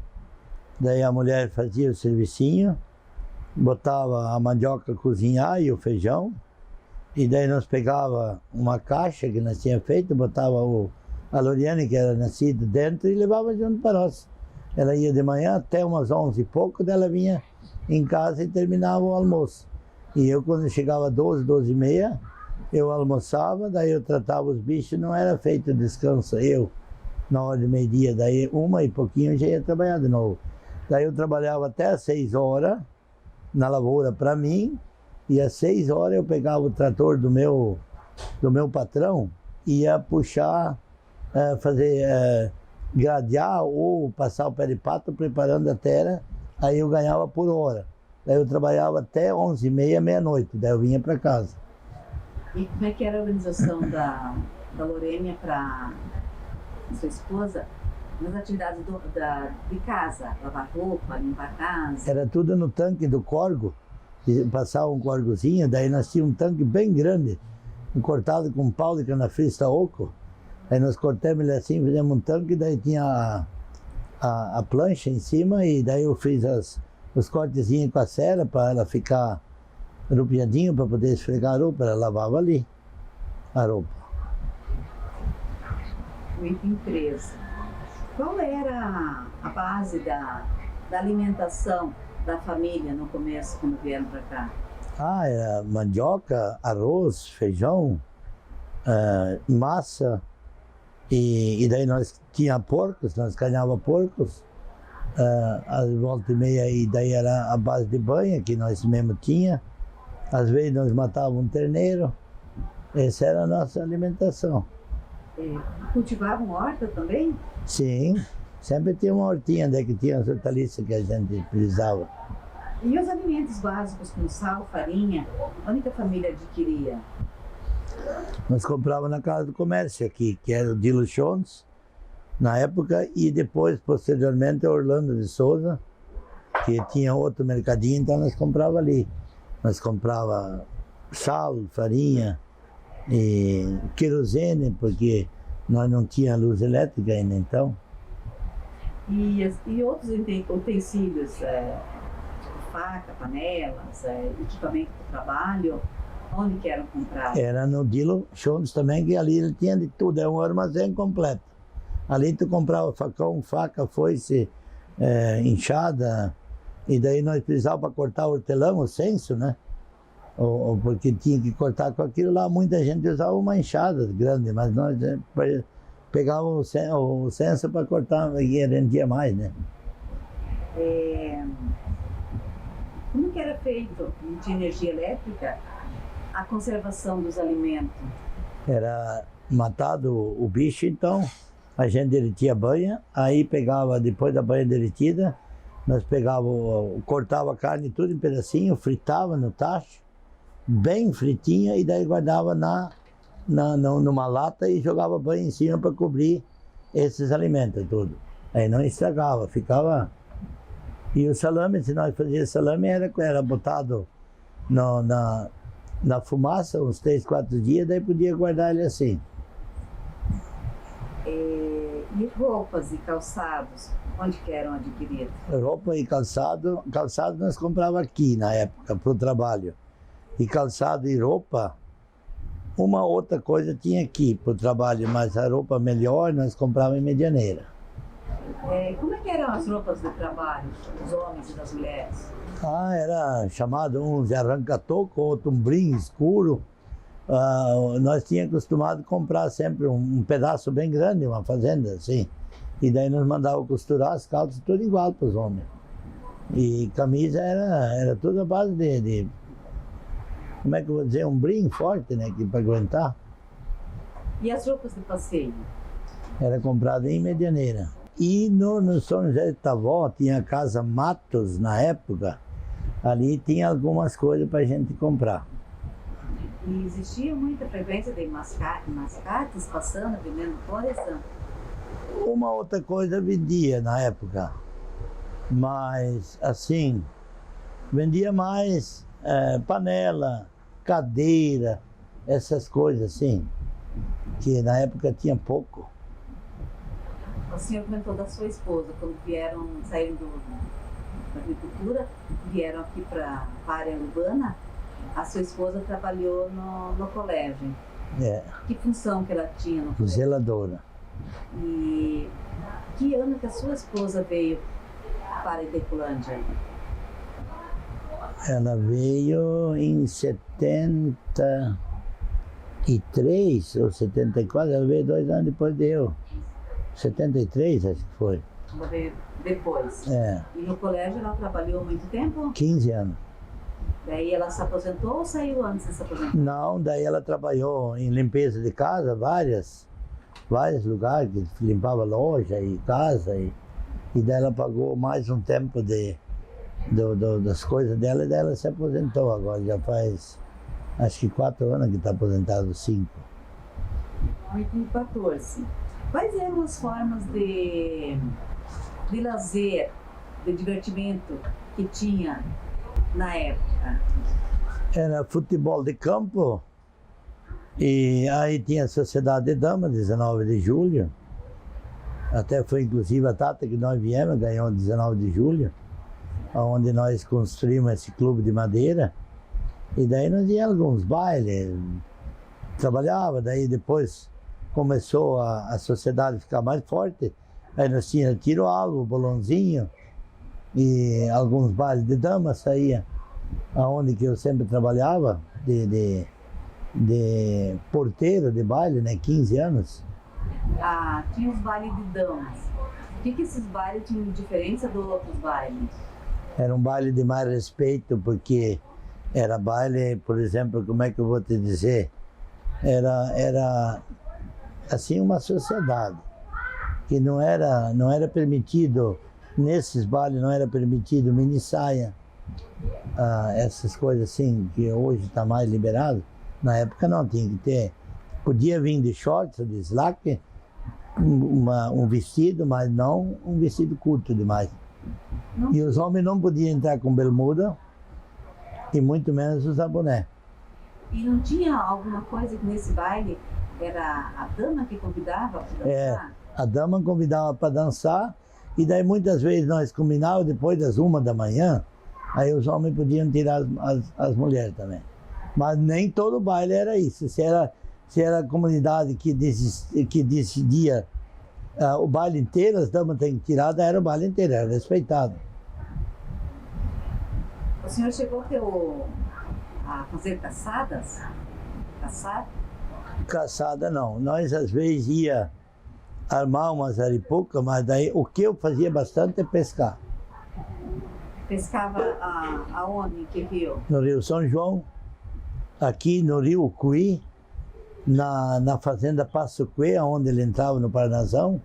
daí a mulher fazia o servicinho, botava a mandioca a cozinhar e o feijão, e daí nós pegava uma caixa que nós tínhamos feito, botava a Loriane, que era nascida, dentro e levava junto para nós. Ela ia de manhã até umas 11 e pouco, daí ela vinha em casa e terminava o almoço. E eu, quando chegava 12 e meia, eu almoçava, daí eu tratava os bichos, não era feito descanso. Eu, na hora de meio-dia, daí 1 e pouquinho já ia trabalhar de novo. Daí eu trabalhava até às 6 horas na lavoura para mim, e às 6 horas eu pegava o trator do meu patrão e ia puxar, fazer gradear ou passar o pé de pato preparando a terra, aí eu ganhava por hora. Daí eu trabalhava até 11h30, meia-noite, daí eu vinha para casa. E como é que era a organização da Lorênia para sua esposa nas atividades de casa? Lavar roupa, limpar a casa? Era tudo no tanque do corgo, passava um corgozinho, daí nós tínhamos um tanque bem grande, cortado com pau de canafrista oco. Aí nós cortamos ele assim, fizemos um tanque, daí tinha a plancha em cima, e daí eu fiz os cortezinhos com a cera para ela ficar rupiadinho para poder esfregar a roupa, ela lavava ali a roupa. Muito empresa. Qual era a base da alimentação da família no começo, quando vieram para cá? Era mandioca, arroz, feijão, massa, e daí nós tinha porcos, nós ganhava porcos, às volta e meia, e daí era a base de banha que nós mesmo tinha. Às vezes nós matávamos um terneiro, essa era a nossa alimentação. Cultivavam horta também? Sim, sempre tinha uma hortinha onde que tinha as hortaliças que a gente precisava. E os alimentos básicos como sal, farinha, onde que a família adquiria? Nós comprávamos na Casa do Comércio aqui, que era o Dilo Jones, na época, e depois, posteriormente, a Orlando de Souza, que tinha outro mercadinho, então nós comprávamos ali. Nós comprava sal, farinha e querosene, porque nós não tínhamos luz elétrica ainda então. E outros utensílios, tipo faca, panelas, equipamento de trabalho, onde que eram comprados? Era no Dilo Jones também, que ali ele tinha de tudo, é um armazém completo. Ali tu comprava facão, faca, foice, enxada, e daí nós precisávamos para cortar hortelã, o censo, né? Porque tinha que cortar com aquilo lá, muita gente usava uma enxada grande, mas nós pegávamos o censo para cortar e rendia mais, né? Como que era feito de energia elétrica a conservação dos alimentos? Era matado o bicho, então a gente derretia a banha, aí pegava, depois da banha derretida, nós cortava a carne tudo em pedacinho, fritava no tacho, bem fritinha, e daí guardava numa lata e jogava banho em cima para cobrir esses alimentos tudo. Aí não estragava, ficava... E o salame, se nós fazíamos salame, era botado na fumaça uns 3, 4 dias, daí podia guardar ele assim. E roupas e calçados, onde que eram adquiridos? Roupa e calçado nós comprava aqui na época, para o trabalho. E calçado e roupa, uma outra coisa tinha aqui para o trabalho, mas a roupa melhor nós comprávamos em Medianeira. Como é que eram as roupas de trabalho, dos homens e das mulheres? Era chamado uns de arranca-toco, outro um brim escuro. Nós tínhamos acostumado a comprar sempre um pedaço bem grande, uma fazenda assim. E daí nós mandávamos costurar as calças tudo igual para os homens. E camisa era tudo a base de como é que eu vou dizer, um brim forte, né, para aguentar. E as roupas de passeio? Era comprado em Medianeira. E no São José de Tavó tinha a Casa Matos na época, ali tinha algumas coisas para a gente comprar. E existia muita frequência de mascates passando, vendendo coisa? Uma outra coisa vendia na época, mas assim, vendia mais panela, cadeira, essas coisas assim, que na época tinha pouco. O senhor comentou da sua esposa, quando saíram da agricultura, vieram aqui para a área urbana, a sua esposa trabalhou no colégio. Que função que ela tinha no colégio? Zeladora. E que ano que a sua esposa veio para Idecolândia? Ela veio em 73 ou 74, ela veio 2 anos depois de eu. 73, acho que foi. Ela veio depois? E no colégio ela trabalhou muito tempo? 15 anos. Daí ela se aposentou ou saiu antes de se aposentar? Não, daí ela trabalhou em limpeza de casa, várias. vários lugares, que limpava loja e casa, e daí ela pagou mais um tempo das coisas dela, e daí ela se aposentou agora, já faz acho que 4 anos que está aposentado, 5. 2014. Quais eram as formas de lazer, de divertimento que tinha na época? Era futebol de campo, e aí tinha a Sociedade de Damas, 19 de julho. Até foi inclusive a data que nós viemos, ganhou 19 de julho, onde nós construímos esse clube de madeira. E daí nós íamos alguns bailes, trabalhava, daí depois começou a sociedade ficar mais forte. Aí nós tínhamos tiro alvo, bolãozinho, e alguns bailes de damas saía, aonde que eu sempre trabalhava, de porteiro de baile, né, 15 anos. Ah, tinha os bailes de damas. O que esses bailes tinham de diferença dos outros bailes? Era um baile de mais respeito, porque era baile, por exemplo, como é que eu vou te dizer? Era assim uma sociedade, que não era permitido, nesses bailes não era permitido mini saia, essas coisas assim, que hoje está mais liberado. Na época não, tinha que ter, podia vir de shorts, de slack, um vestido, mas não um vestido curto demais. Não. E os homens não podiam entrar com bermuda, e muito menos usar boné. E não tinha alguma coisa que nesse baile era a dama que convidava para dançar? A dama convidava para dançar, e daí muitas vezes nós combinávamos depois das 1 da manhã, aí os homens podiam tirar as mulheres também. Mas nem todo baile era isso. Se era a comunidade que decidia o baile inteiro, as damas têm que tirar, era o baile inteiro, era respeitado. O senhor chegou a fazer caçadas? Caçar? Caçada não. Nós às vezes ia armar umas aripucas, mas daí o que eu fazia bastante é pescar. Pescava aonde? Em que rio? No Rio São João, aqui no Rio Cuí, na fazenda Passo Cuê, onde ele entrava no Paranazão.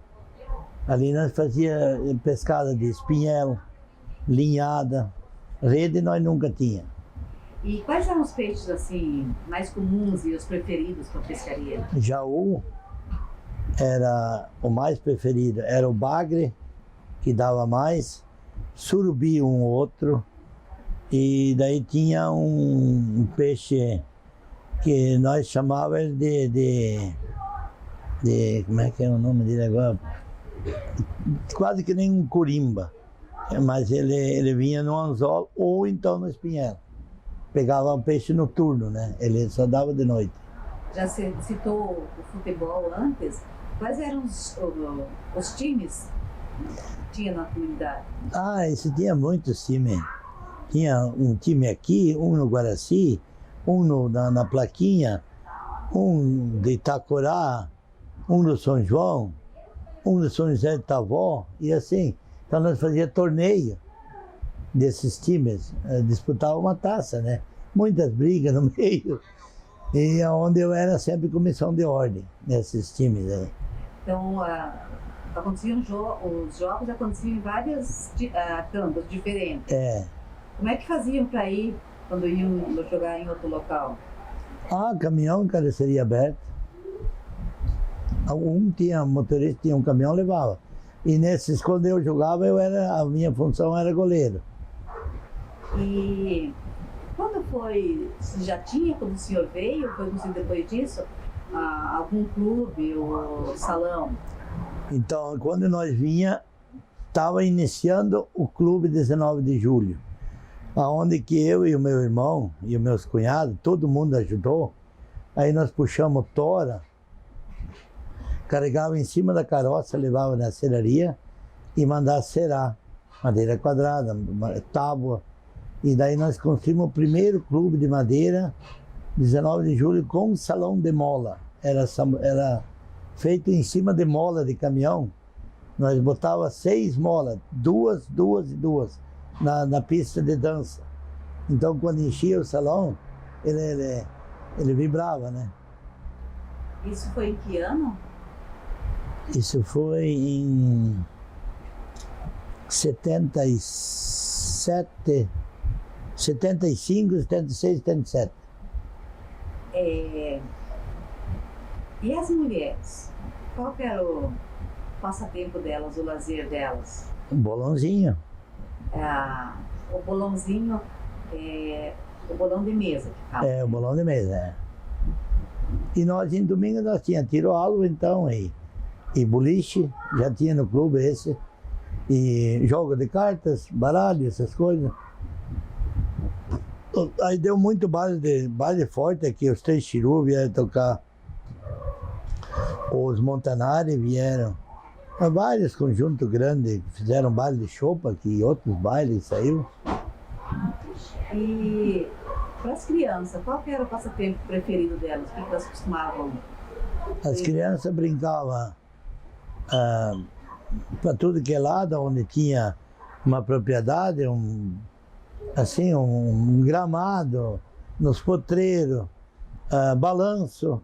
Ali nós fazia pescada de espinhel, linhada, rede nós nunca tinha. E quais eram os peixes assim mais comuns e os preferidos para pescaria? Jaú era o mais preferido, era o bagre, que dava mais, surubi um outro, e daí tinha um peixe que nós chamávamos de como é que é o nome dele agora? Quase que nem um corimba, mas ele vinha no anzol ou então no espinhel. Pegava um peixe noturno, né? Ele só dava de noite. Já citou o futebol antes. Quais eram os times que tinha na comunidade? Esse tinha muitos times. Tinha um time aqui, um no Guaraci, um na Plaquinha, um de Itacorá, um do São João, um do São José de Tavó, e assim. Então nós fazíamos torneio desses times, disputava uma taça, né? Muitas brigas no meio, e onde eu era sempre comissão de ordem nesses times aí. Então, os jogos aconteciam em vários campos diferentes. Como é que faziam para ir quando iam jogar em outro local? Caminhão, carroceria aberta. Motorista tinha um caminhão, levava. E nesses, quando eu jogava, a minha função era goleiro. E quando foi, já tinha, quando o senhor veio, foi depois disso, algum clube ou salão? Então, quando nós vinha, estava iniciando o clube 19 de julho, onde que eu e o meu irmão e os meus cunhados, todo mundo ajudou. Aí nós puxamos tora, carregava em cima da carroça, levava na serraria e mandava cerar, madeira quadrada, tábua. E daí nós construímos o primeiro clube de madeira, 19 de julho, com um salão de mola. Era feito em cima de mola de caminhão. Nós botava 6 molas, duas e duas, na pista de dança. Então quando enchia o salão, ele vibrava, né? Isso foi em que ano? Isso foi em 77, 75, 76, 77. E as mulheres? Qual que era o passatempo delas, o lazer delas? Um bolãozinho. O bolãozinho, o bolão de mesa que fala. O bolão de mesa, E nós, em domingo, nós tínhamos tiro-alvo, então, e boliche, já tinha no clube esse. E jogo de cartas, baralho, essas coisas. Aí deu muito baile forte aqui, os Três Chiru vieram tocar. Os Montanari vieram. Vários conjuntos grandes, fizeram baile de chopa aqui, e outros bailes saiu. E para as crianças, qual que era o passatempo preferido delas? O que elas costumavam? As crianças brincavam para tudo que é lado, onde tinha uma propriedade, um gramado, nos potreiros, balanço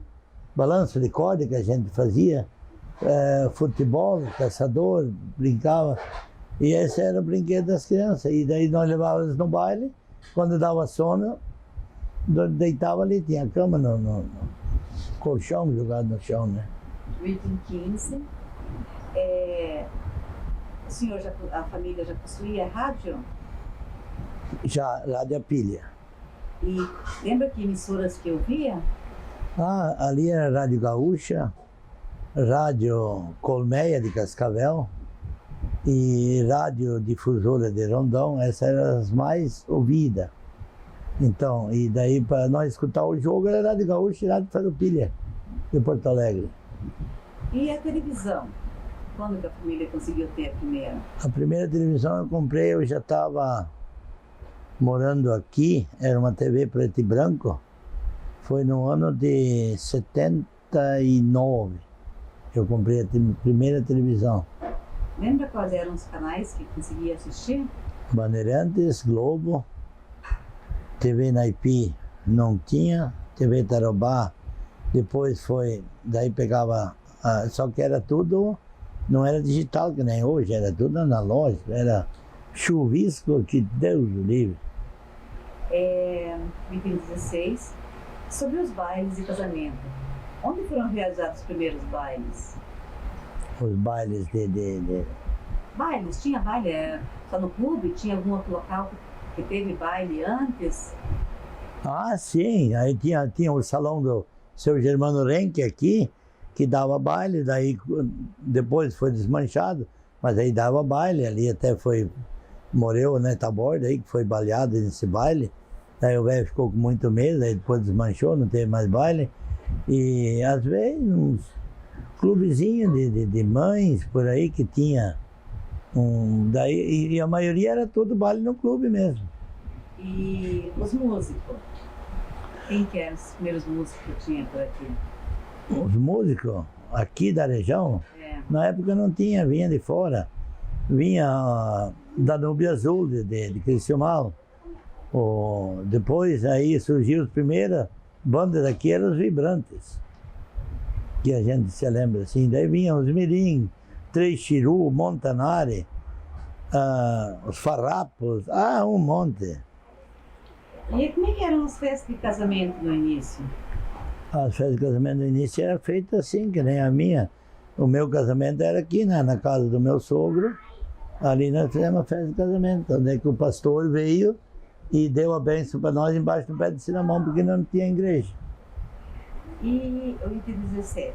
de corda que a gente fazia, futebol, caçador, brincava. E esse era o brinquedo das crianças. E daí nós levávamos no baile, quando dava sono, deitava ali, tinha a cama no colchão, jogado no chão, né? 2015, a família já possuía rádio? Já, rádio a pilha. E lembra que emissoras que eu via? Ali era Rádio Gaúcha, Rádio Colmeia de Cascavel e Rádio Difusora de Rondão, essas eram as mais ouvidas. Então, e daí para nós escutar o jogo era Rádio Gaúcha e Rádio Farroupilha de Porto Alegre. E a televisão? Quando que a família conseguiu ter a primeira? A primeira televisão eu comprei, eu já estava morando aqui, era uma TV preto e branco, foi no ano de 79, eu comprei a primeira televisão. Lembra quais eram os canais que conseguia assistir? Bandeirantes, Globo, TV Naipi não tinha, TV Tarobá, depois foi, daí pegava, só que era tudo, não era digital que nem hoje, era tudo analógico, era chuvisco que Deus o livre. Item 16, sobre os bailes e casamento. Onde foram realizados os primeiros bailes? Os bailes Bailes? Tinha baile só no clube? Tinha algum outro local que teve baile antes? Sim, aí tinha o salão do seu Germano Renck aqui, que dava baile, daí depois foi desmanchado, mas aí dava baile, ali até morreu, né, Taborda aí, que foi baleado nesse baile, daí o velho ficou com muito medo, aí depois desmanchou, não teve mais baile, e às vezes uns clubezinhos de mães por aí que tinha, e a maioria era todo baile no clube mesmo. E os músicos? Quem que eram os primeiros músicos que tinha por aqui? Os músicos aqui da região, na época não tinha, vinha de fora. Vinha da Nubia Azul, de Criciúmal. Depois aí surgiu as primeiras bandas daqui, eram os Vibrantes, que a gente se lembra assim. Daí vinham os Mirim, Três Chiru, Montanari, os Farrapos, um monte. E como é que eram as festas de casamento no início? As festas de casamento no início eram feitas assim, que nem a minha. O meu casamento era aqui, né, na casa do meu sogro. Ali nós fizemos a festa de casamento, onde é que o pastor veio e deu a bênção para nós embaixo do pé de Cinnamon, porque não tinha igreja. E o item 17,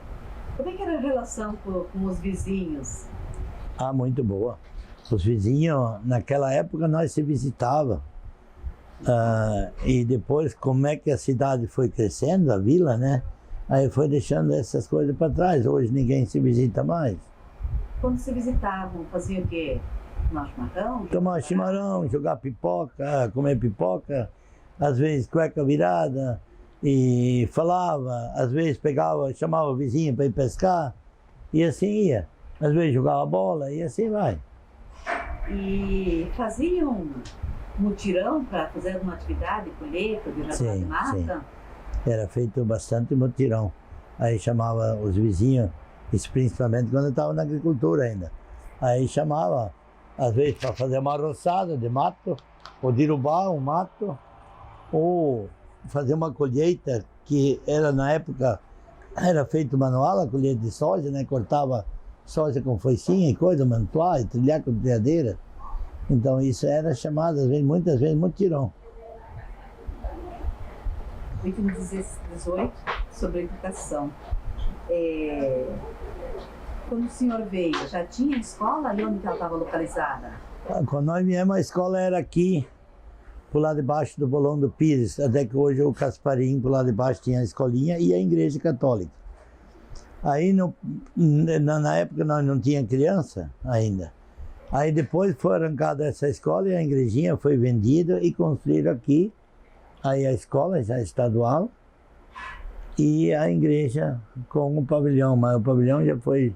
como é que era a relação com os vizinhos? Muito boa. Os vizinhos, naquela época nós se visitava. E depois, como é que a cidade foi crescendo, a vila, né? Aí foi deixando essas coisas para trás. Hoje ninguém se visita mais. Quando se visitavam, faziam o quê? Tomar chimarrão? Tomar chimarrão, jogar pipoca, comer pipoca, às vezes cueca virada, e falava, às vezes chamava o vizinho para ir pescar, e assim ia. Às vezes jogava bola, e assim vai. E faziam mutirão para fazer alguma atividade, colheita, de mata? Sim. Era feito bastante mutirão. Aí chamava os vizinhos, Isso principalmente quando eu estava na agricultura ainda. Aí chamava, às vezes, para fazer uma roçada de mato, ou derrubar um mato, ou fazer uma colheita, que era na época, era feito manual, a colheita de soja, né? Cortava soja com foicinha e coisa, mantuar e trilhar com trilhadeira. Então isso era chamado, às vezes, muitas vezes, mutirão. Item 18, sobre a educação. Quando o senhor veio, já tinha escola ali onde ela estava localizada? Quando nós viemos, a escola era aqui, por lá debaixo do Bolão do Pires, até que hoje o Casparim, por lá debaixo, tinha a escolinha e a igreja católica. Aí, na época, nós não tinha criança ainda. Aí depois foi arrancada essa escola e a igrejinha foi vendida e construíram aqui. Aí a escola já é estadual e a igreja com o pavilhão, mas o pavilhão já foi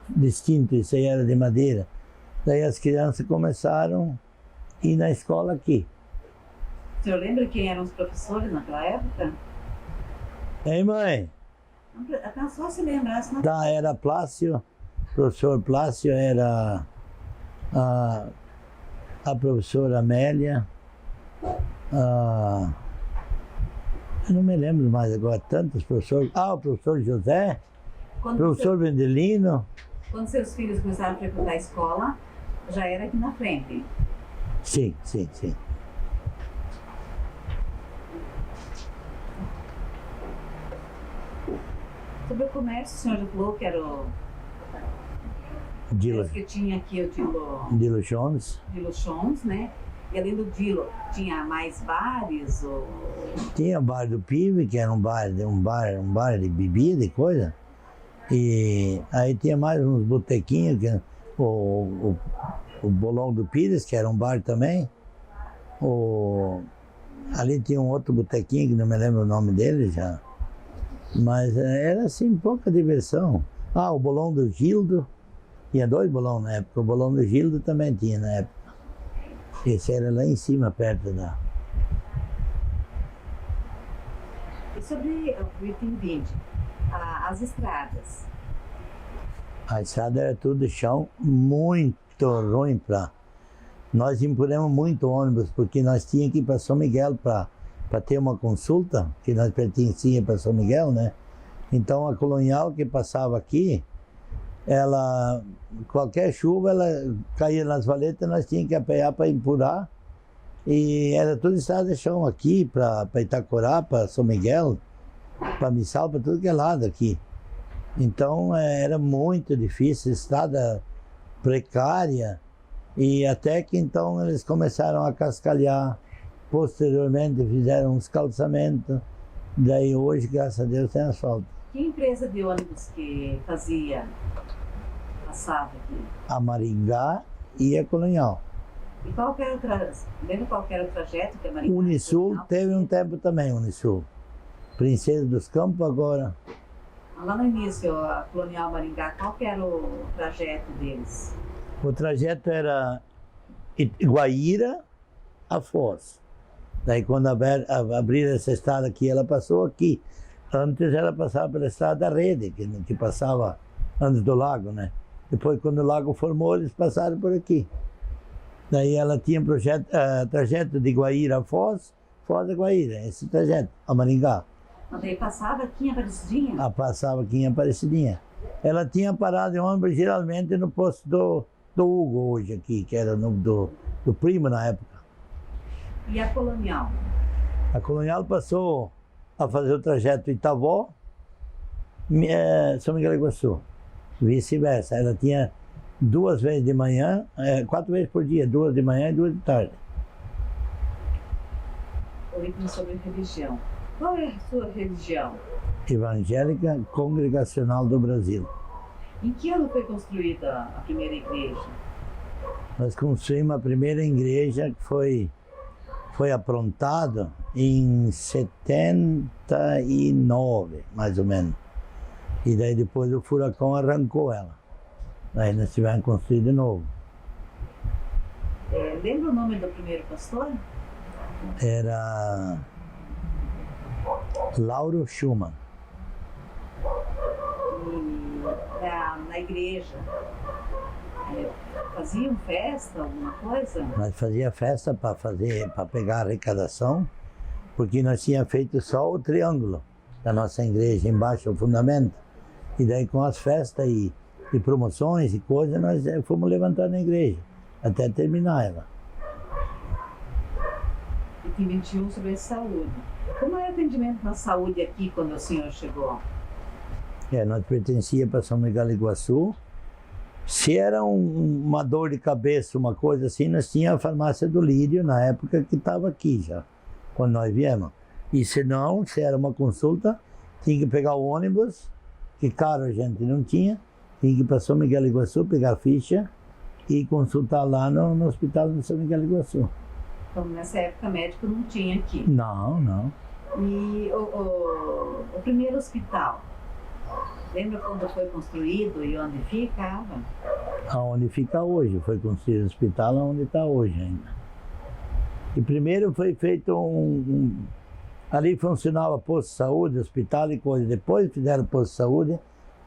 distinto, isso aí era de madeira. Daí as crianças começaram a ir na escola aqui. O senhor lembra quem eram os professores naquela época? Ei, mãe? Até só se lembrar, senão... Tá, era Plácio, professor Plácio, era a professora Amélia, eu não me lembro mais agora, tantos professores. O professor José, professor Vendelino. Quando seus filhos começaram a frequentar a escola, já era aqui na frente? Sim, sim, sim. Sobre o comércio, o senhor já falou que era o... Dilo. Que tinha aqui o Dilo Jones. Dilo Jones, né? E além do Dilo, tinha mais bares? Ou... Tinha o bar do Pive, que era um bar de bebida e coisa. E aí tinha mais uns botequinhos, que, o Bolão do Pires, que era um bar também. Ali tinha um outro botequinho, que não me lembro o nome dele já. Mas era assim, pouca diversão. O Bolão do Gildo. Tinha 2 bolões na época. O Bolão do Gildo também tinha na época. Esse era lá em cima, perto da... E sobre o item 20, as estradas? A estrada era tudo de chão, muito ruim para... Nós empurramos muito ônibus, porque nós tínhamos que ir para São Miguel para ter uma consulta, que nós pertencíamos para São Miguel, né? Então a colonial que passava aqui, ela, qualquer chuva, ela caía nas valetas, nós tínhamos que apear para empurrar. E era tudo estrada de chão aqui, para Itacorá, para São Miguel, para Missal, para tudo que é lado aqui. Então era muito difícil, estrada precária. E até que então eles começaram a cascalhar. Posteriormente fizeram uns calçamentos. Daí hoje, graças a Deus, tem asfalto. Que empresa de ônibus que passava aqui? A Maringá e a Colonial. E qual que era lembra qual que era o trajeto que a Maringá... Unisul teve um tempo também, Unisul. Princesa dos Campos agora. Lá no início, a Colonial Maringá, qual que era o trajeto deles? O trajeto era Guaíra a Foz. Daí quando abriram essa estrada aqui, ela passou aqui. Antes ela passava pela estrada da Rede, que passava antes do lago, né? Depois, quando o lago formou, eles passaram por aqui. Daí ela tinha trajeto de Guaíra a Foz, Foz a Guaíra, esse trajeto, a Maringá. Mas daí passava aqui em Aparecidinha? Passava aqui em Aparecidinha. Ela tinha parado de ônibus geralmente no posto do Hugo hoje aqui, que era do primo na época. E a Colonial? A Colonial passou a fazer o trajeto Itavó, São Miguel do Iguaçu, vice-versa. Ela tinha 2 vezes de manhã, 4 vezes por dia, 2 de manhã e 2 de tarde. O item sobre religião. Qual é a sua religião? Evangélica Congregacional do Brasil. Em que ano foi construída a primeira igreja? Nós construímos a primeira igreja que foi aprontada em 79, mais ou menos. E daí depois o furacão arrancou ela. Daí nós tivemos que construir de novo. Lembra o nome do primeiro pastor? Era Lauro Schumann. E na igreja, faziam festa, alguma coisa? Nós fazia festa para pegar a arrecadação, porque nós tínhamos feito só o triângulo da nossa igreja, embaixo o fundamento. E daí com as festas e promoções e coisas, nós fomos levantando a igreja, até terminar ela. E tem 21 sobre a saúde. Como era o atendimento na saúde aqui quando o senhor chegou? Nós pertencia para São Miguel do Iguaçu. Se era uma dor de cabeça, uma coisa assim, nós tínhamos a farmácia do Lírio, na época que estava aqui já, quando nós viemos. E se não, se era uma consulta, tinha que pegar o ônibus, que caro a gente não tinha que ir para São Miguel do Iguaçu, pegar a ficha e consultar lá no hospital de São Miguel do Iguaçu. Então, nessa época, médico não tinha aqui? Não, não. E o primeiro hospital, lembra quando foi construído e onde ficava? Aonde fica hoje, foi construído o hospital onde está hoje ainda. E primeiro foi feito ali funcionava posto de saúde, hospital e coisa. Depois fizeram posto de saúde,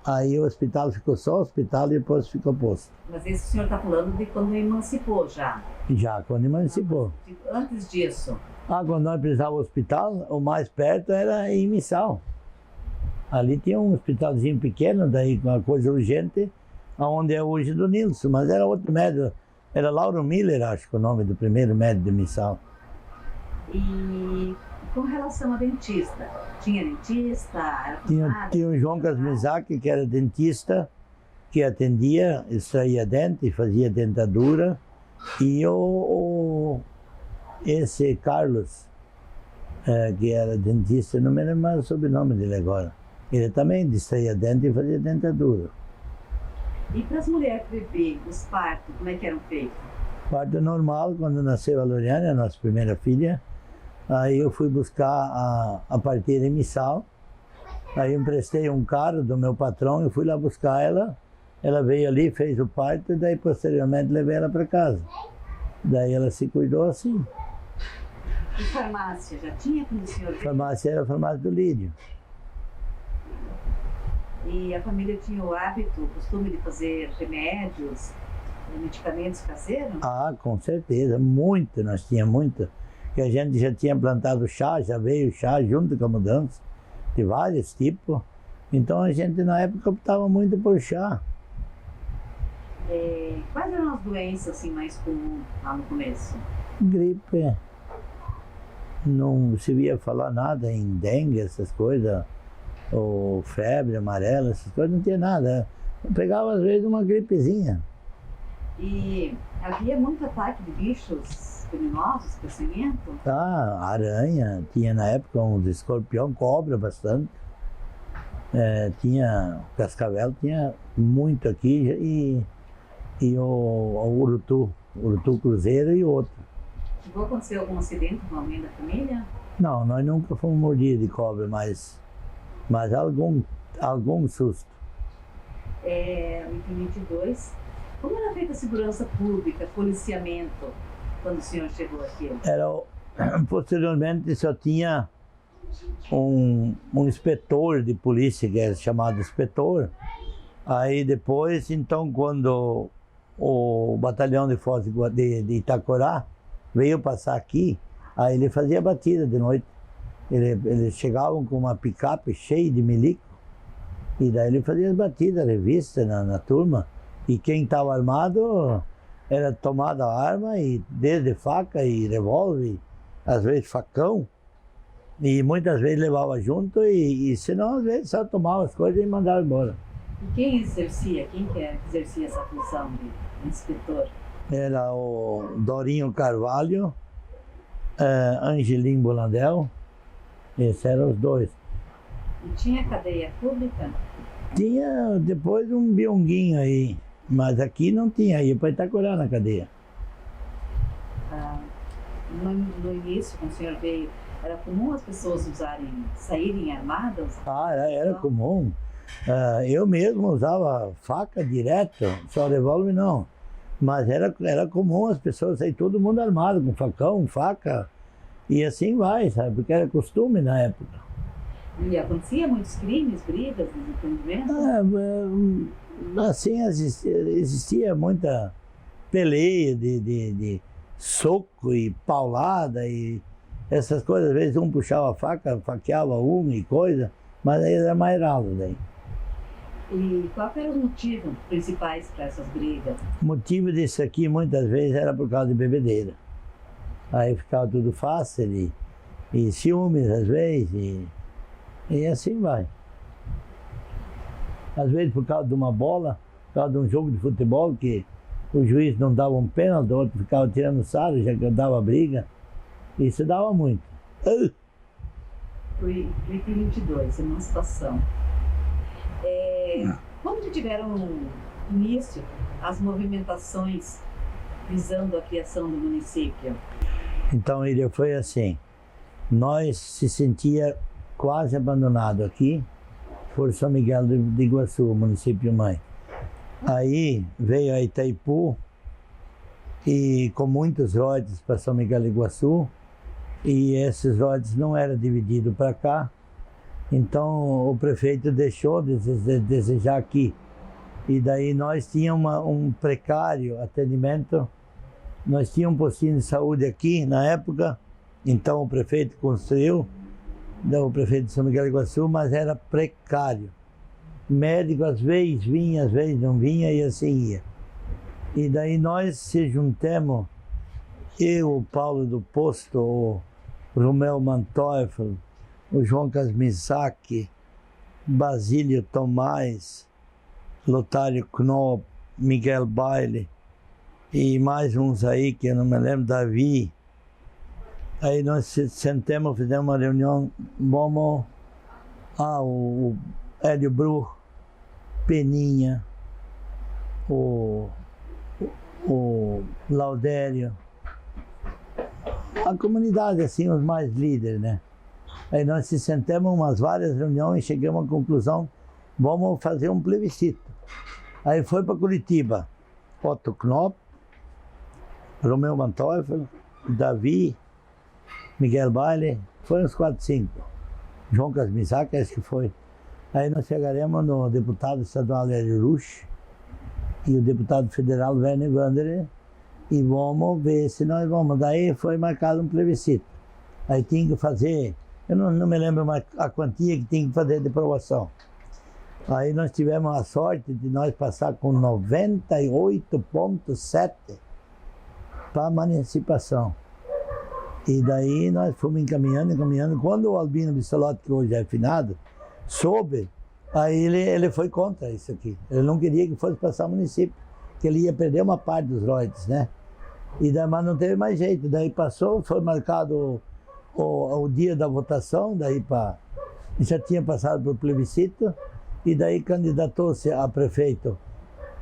aí o hospital ficou só hospital e depois ficou posto. Mas esse o senhor está falando de quando emancipou já? Já, quando emancipou. Antes disso? Quando nós precisávamos do hospital, o mais perto era em Missal. Ali tinha um hospitalzinho pequeno, daí com uma coisa urgente, onde é hoje do Nilson, mas era outro médico, era Lauro Miller, acho que é o nome do primeiro médico de Missal. E com relação a dentista, tinha dentista? Era tinha o João Casmezak, que era dentista, que atendia, extraía dente, fazia dentadura, e esse Carlos, que era dentista, não me lembro mais o sobrenome dele agora. Ele também extraía dente e fazia dentadura. E para as mulheres bebê, os partos, como é que eram feitos? Parto normal, quando nasceu a Loriane, a nossa primeira filha. Aí eu fui buscar a parteira em Missal. Aí eu emprestei um carro do meu patrão, eu fui lá buscar ela. Ela veio ali, fez o parto e daí posteriormente levei ela para casa. Daí ela se cuidou assim. E farmácia, já tinha quando o senhor veio? Farmácia era a farmácia do Lírio. E a família tinha o hábito, o costume de fazer remédios, medicamentos caseiros? Com certeza, muito, nós tínhamos muito. Que a gente já tinha plantado chá, já veio chá junto com a mudança, de vários tipos. Então a gente na época optava muito por chá. Quais eram as doenças assim, mais comuns lá no começo? Gripe. Não se via falar nada em dengue, essas coisas, ou febre amarela, essas coisas, não tinha nada. Eu pegava às vezes uma gripezinha. E havia muito ataque de bichos venenosos, peçonhentos? Aranha, tinha na época uns escorpião, cobra bastante. Tinha cascavel, tinha muito aqui e o urutu cruzeiro e outro. Chegou a acontecer algum acidente com alguém da família? Não, nós nunca fomos mordidos de cobra, mas algum susto. Em 22, como era feita a segurança pública, policiamento, quando o senhor chegou aqui? Posteriormente só tinha um inspetor de polícia, que era chamado inspetor. Aí depois, então, quando o batalhão de Foz de Itacorá veio passar aqui, aí ele fazia batida de noite. Eles chegavam com uma picape cheia de milico, e daí ele fazia as batidas, revista na turma. E quem estava armado era tomada a arma, e desde faca e revólver, às vezes facão, e muitas vezes levava junto, e senão às vezes só tomava as coisas e mandava embora. E quem exercia essa função de inspetor? Era o Dorinho Carvalho, Angelim Bolandel, esses eram os dois. E tinha cadeia pública? Tinha depois um bionguinho aí, mas aqui não tinha, ia para Itacorá na cadeia. No início, quando o senhor veio, era comum as pessoas saírem armadas? Era comum. Eu mesmo usava faca direto, só revólver não. Mas era comum as pessoas saírem todo mundo armado, com facão, faca, e assim vai, sabe? Porque era costume na época. E acontecia muitos crimes, brigas, desentendimentos? Assim, existia muita peleia de soco e paulada e essas coisas. Às vezes um puxava a faca, faqueava um e coisa, mas aí era mais ralo daí. E qual eram os motivos principais para essas brigas? O motivo disso aqui muitas vezes era por causa de bebedeira. Aí ficava tudo fácil e ciúmes às vezes e assim vai. Às vezes por causa de uma bola, por causa de um jogo de futebol que o juiz não dava um pênalti, o outro ficava tirando sarro, já que eu dava briga. Isso dava muito. O item 22, emancipação. Quando que tiveram início as movimentações visando a criação do município? Então ele foi assim, nós se sentia quase abandonado aqui por São Miguel de Iguaçu, município mãe. Aí veio a Itaipu e com muitos royalties para São Miguel de Iguaçu e esses royalties não eram divididos para cá. Então o prefeito deixou de desejar aqui. E daí nós tínhamos um precário atendimento. Nós tínhamos um postinho de saúde aqui na época. Então o prefeito construiu, o prefeito de São Miguel de Iguaçu, mas era precário. Médico às vezes vinha, às vezes não vinha e assim ia. E daí nós se juntamos, eu, o Paulo do Posto, o Romeu Manteuffel, o João Kasmisaki, Basílio Tomás, Lotário Knopp, Miguel Baile e mais uns aí que eu não me lembro, Davi. Aí nós sentamos, fizemos uma reunião, o Hélio Bru, Peninha, o Laudério, a comunidade assim, os mais líderes, né? Aí nós se sentamos umas várias reuniões e chegamos à conclusão, vamos fazer um plebiscito. Aí foi para Curitiba, Otto Knopp, Romeu Manteuffel, Davi, Miguel Baile, foram os 4, 5. João Kasmisaki, acho que foi. Aí nós chegaremos no deputado estadual Hélio Rusch e o deputado federal Werner Wanderer e vamos ver se nós vamos. Daí foi marcado um plebiscito. Aí tinha que fazer, eu não me lembro mais a quantia que tinha que fazer de aprovação. Aí nós tivemos a sorte de nós passar com 98,7 para a emancipação. E daí nós fomos encaminhando. Quando o Albino Bissolotti, que hoje é finado, soube, aí ele foi contra isso aqui. Ele não queria que fosse passar o município, que ele ia perder uma parte dos royalties, né? E daí, mas não teve mais jeito. Daí passou, foi marcado o dia da votação, daí já tinha passado por plebiscito, e daí candidatou-se a prefeito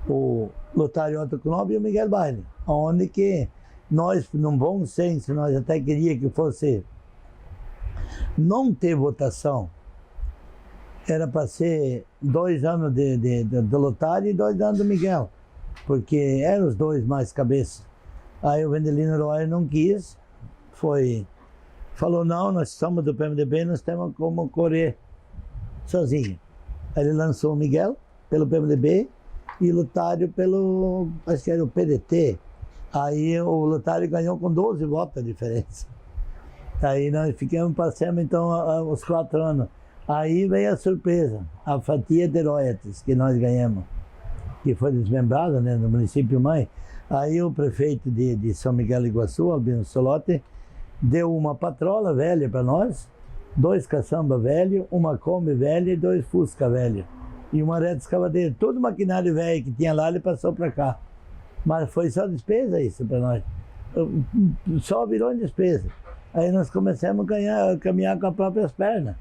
o Lotário Otto Knopp e o Miguel Baile, onde que nós, num bom senso, nós até queríamos que fosse não ter votação. Era para ser 2 anos do Lotário e 2 anos do Miguel, porque eram os dois mais cabeça. Aí o Vendelino Roy não quis, falou, não, nós somos do PMDB, nós temos como correr sozinho. Aí ele lançou o Miguel pelo PMDB e o Lotário pelo, acho que era o PDT. Aí o Lotário ganhou com 12 votos a diferença. Aí nós passamos então os 4 anos. Aí veio a surpresa, a fatia de royalties que nós ganhamos, que foi desmembrada, né, no município mãe. Aí o prefeito de São Miguel de Iguaçu, Albino Bissolotti, deu uma patrola velha para nós, 2 caçamba velho, uma Kombi velha e 2 Fusca velho. E uma reta escavadeira. Todo maquinário velho que tinha lá, ele passou para cá. Mas foi só despesa isso para nós. Só virou em despesa. Aí nós começamos a caminhar com as próprias pernas.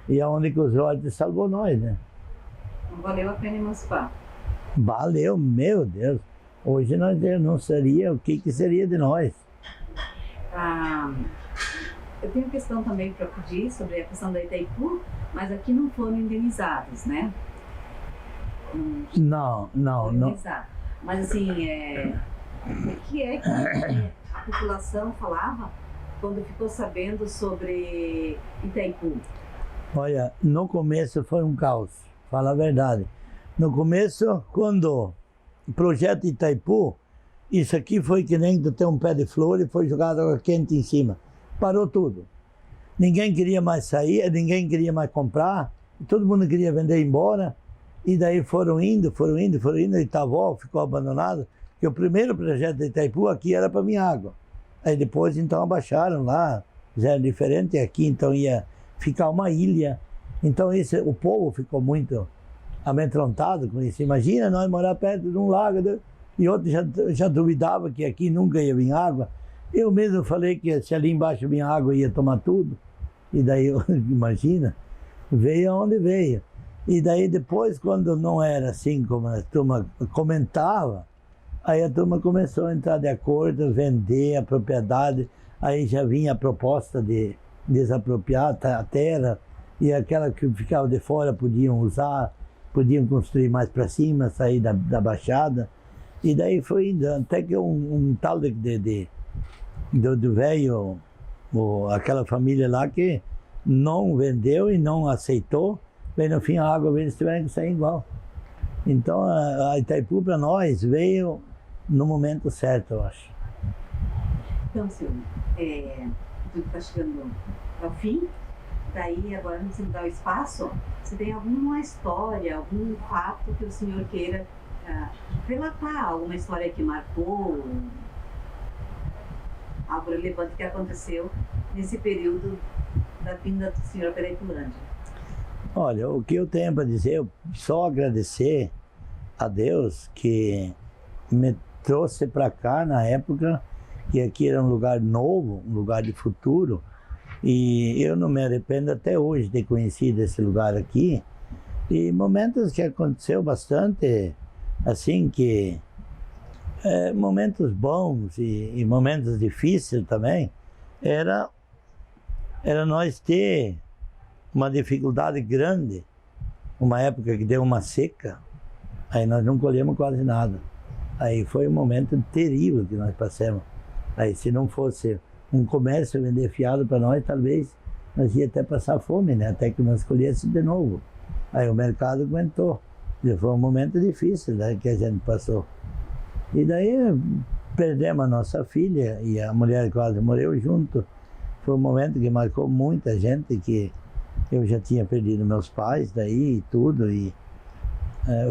E é onde que os royalties salvou nós, né? Valeu a pena emancipar. Valeu, meu Deus. Hoje nós não seria, o que seria de nós? Eu tenho questão também para pedir sobre a questão da Itaipu, mas aqui não foram indenizados, né? Não. Mas assim, o que é que a população falava quando ficou sabendo sobre Itaipu? Olha, no começo foi um caos, fala a verdade. No começo, quando o projeto Itaipu, isso aqui foi que nem ter um pé de flor e foi jogado água quente em cima. Parou tudo. Ninguém queria mais sair, ninguém queria mais comprar, todo mundo queria vender e ir embora. E daí foram indo, Itavó ficou abandonado, que o primeiro projeto de Itaipu aqui era para minha água. Aí depois então abaixaram lá, fizeram diferente, aqui então ia ficar uma ilha. Então o povo ficou muito amedrontado com isso. Imagina nós morar perto de um lago, e outros já duvidavam que aqui nunca ia vir água. Eu mesmo falei que se ali embaixo vinha água ia tomar tudo. E daí, imagina, veio aonde veio. E daí depois, quando não era assim como a turma comentava, aí a turma começou a entrar de acordo, vender a propriedade, aí já vinha a proposta de desapropriar a terra, e aquela que ficava de fora podiam usar, podiam construir mais para cima, sair da baixada. E daí foi indo, até que um tal do velho, aquela família lá que não vendeu e não aceitou, bem no fim a água eles tiveram que sair igual. Então a Itaipu para nós veio no momento certo, eu acho. Então, Silvio, tudo está chegando ao fim, daí agora você me dá o espaço, se tem alguma história, algum fato que o senhor queira relatar, alguma história que marcou, algo relevante que aconteceu nesse período da vinda do senhor para Itaipulândia. Olha, o que eu tenho para dizer, eu só agradecer a Deus que me trouxe para cá na época que aqui era um lugar novo, um lugar de futuro, e eu não me arrependo até hoje de ter conhecido esse lugar aqui. E momentos que aconteceu bastante, assim que momentos bons e momentos difíceis também, era nós ter uma dificuldade grande, uma época que deu uma seca, aí nós não colhemos quase nada. Aí foi um momento terrível que nós passamos. Aí se não fosse um comércio vender fiado para nós, talvez nós ia até passar fome, né? Até que nós colhêssemos de novo. Aí o mercado aguentou. E foi um momento difícil, né, que a gente passou. E daí perdemos a nossa filha e a mulher quase morreu junto. Foi um momento que marcou muita gente, que eu já tinha perdido meus pais daí e tudo. E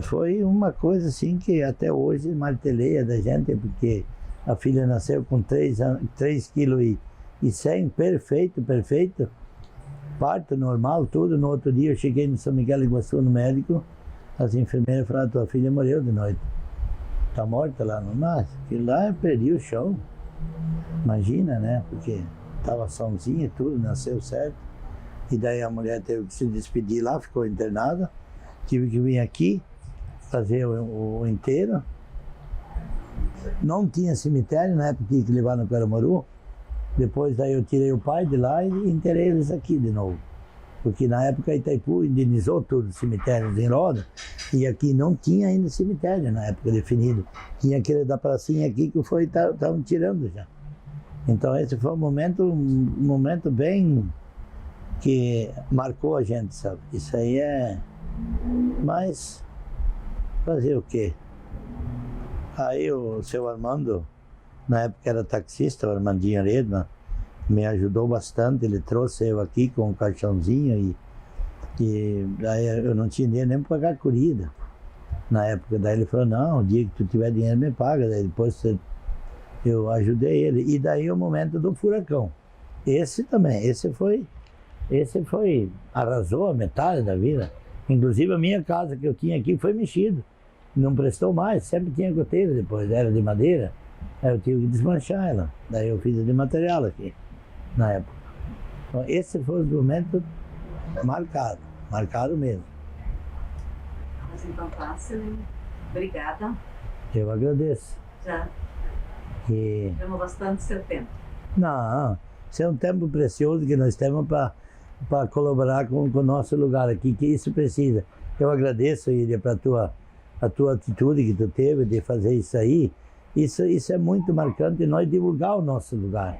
foi uma coisa assim que até hoje marteleia da gente, porque a filha nasceu com 3,1 kg, perfeito, parto normal, tudo. No outro dia eu cheguei no São Miguel de Iguaçu, no médico, as enfermeiras falaram: tua filha morreu de noite, tá morta lá no mar. Aquilo lá eu perdi o chão, imagina, né, porque estava somzinha e tudo, nasceu certo. E daí a mulher teve que se despedir lá, ficou internada, tive que vir aqui fazer o enterro. Não tinha cemitério, na época tinha que levar no Caramoru. Depois daí eu tirei o pai de lá e enterrei eles aqui de novo. Porque na época Itaipu indenizou todos os cemitérios em Roda, e aqui não tinha ainda cemitério na época definido. Tinha aquele da pracinha aqui que estavam tirando já. Então esse foi um momento bem que marcou a gente, sabe? Isso aí Mas fazer o quê? Aí o seu Armando, na época era taxista, o Armandinho Redman, me ajudou bastante. Ele trouxe eu aqui com um caixãozinho e aí eu não tinha dinheiro nem para pagar a corrida na época. Daí ele falou: não, o dia que tu tiver dinheiro me paga. Daí depois eu ajudei ele. E daí o momento do furacão. Esse foi, arrasou a metade da vida. Inclusive a minha casa que eu tinha aqui foi mexida. Não prestou mais, sempre tinha goteira depois, era de madeira. Aí eu tive que desmanchar ela. Daí eu fiz de material aqui, na época. Então esse foi o momento marcado mesmo. Mas então tá, Silvio. Obrigada. Eu agradeço. Já E... amo bastante seu tempo. Não, isso é um tempo precioso que nós temos para colaborar com o nosso lugar aqui, que isso precisa. Eu agradeço, Ilha, para a tua atitude que tu teve de fazer isso aí. Isso é muito marcante, nós divulgar o nosso lugar.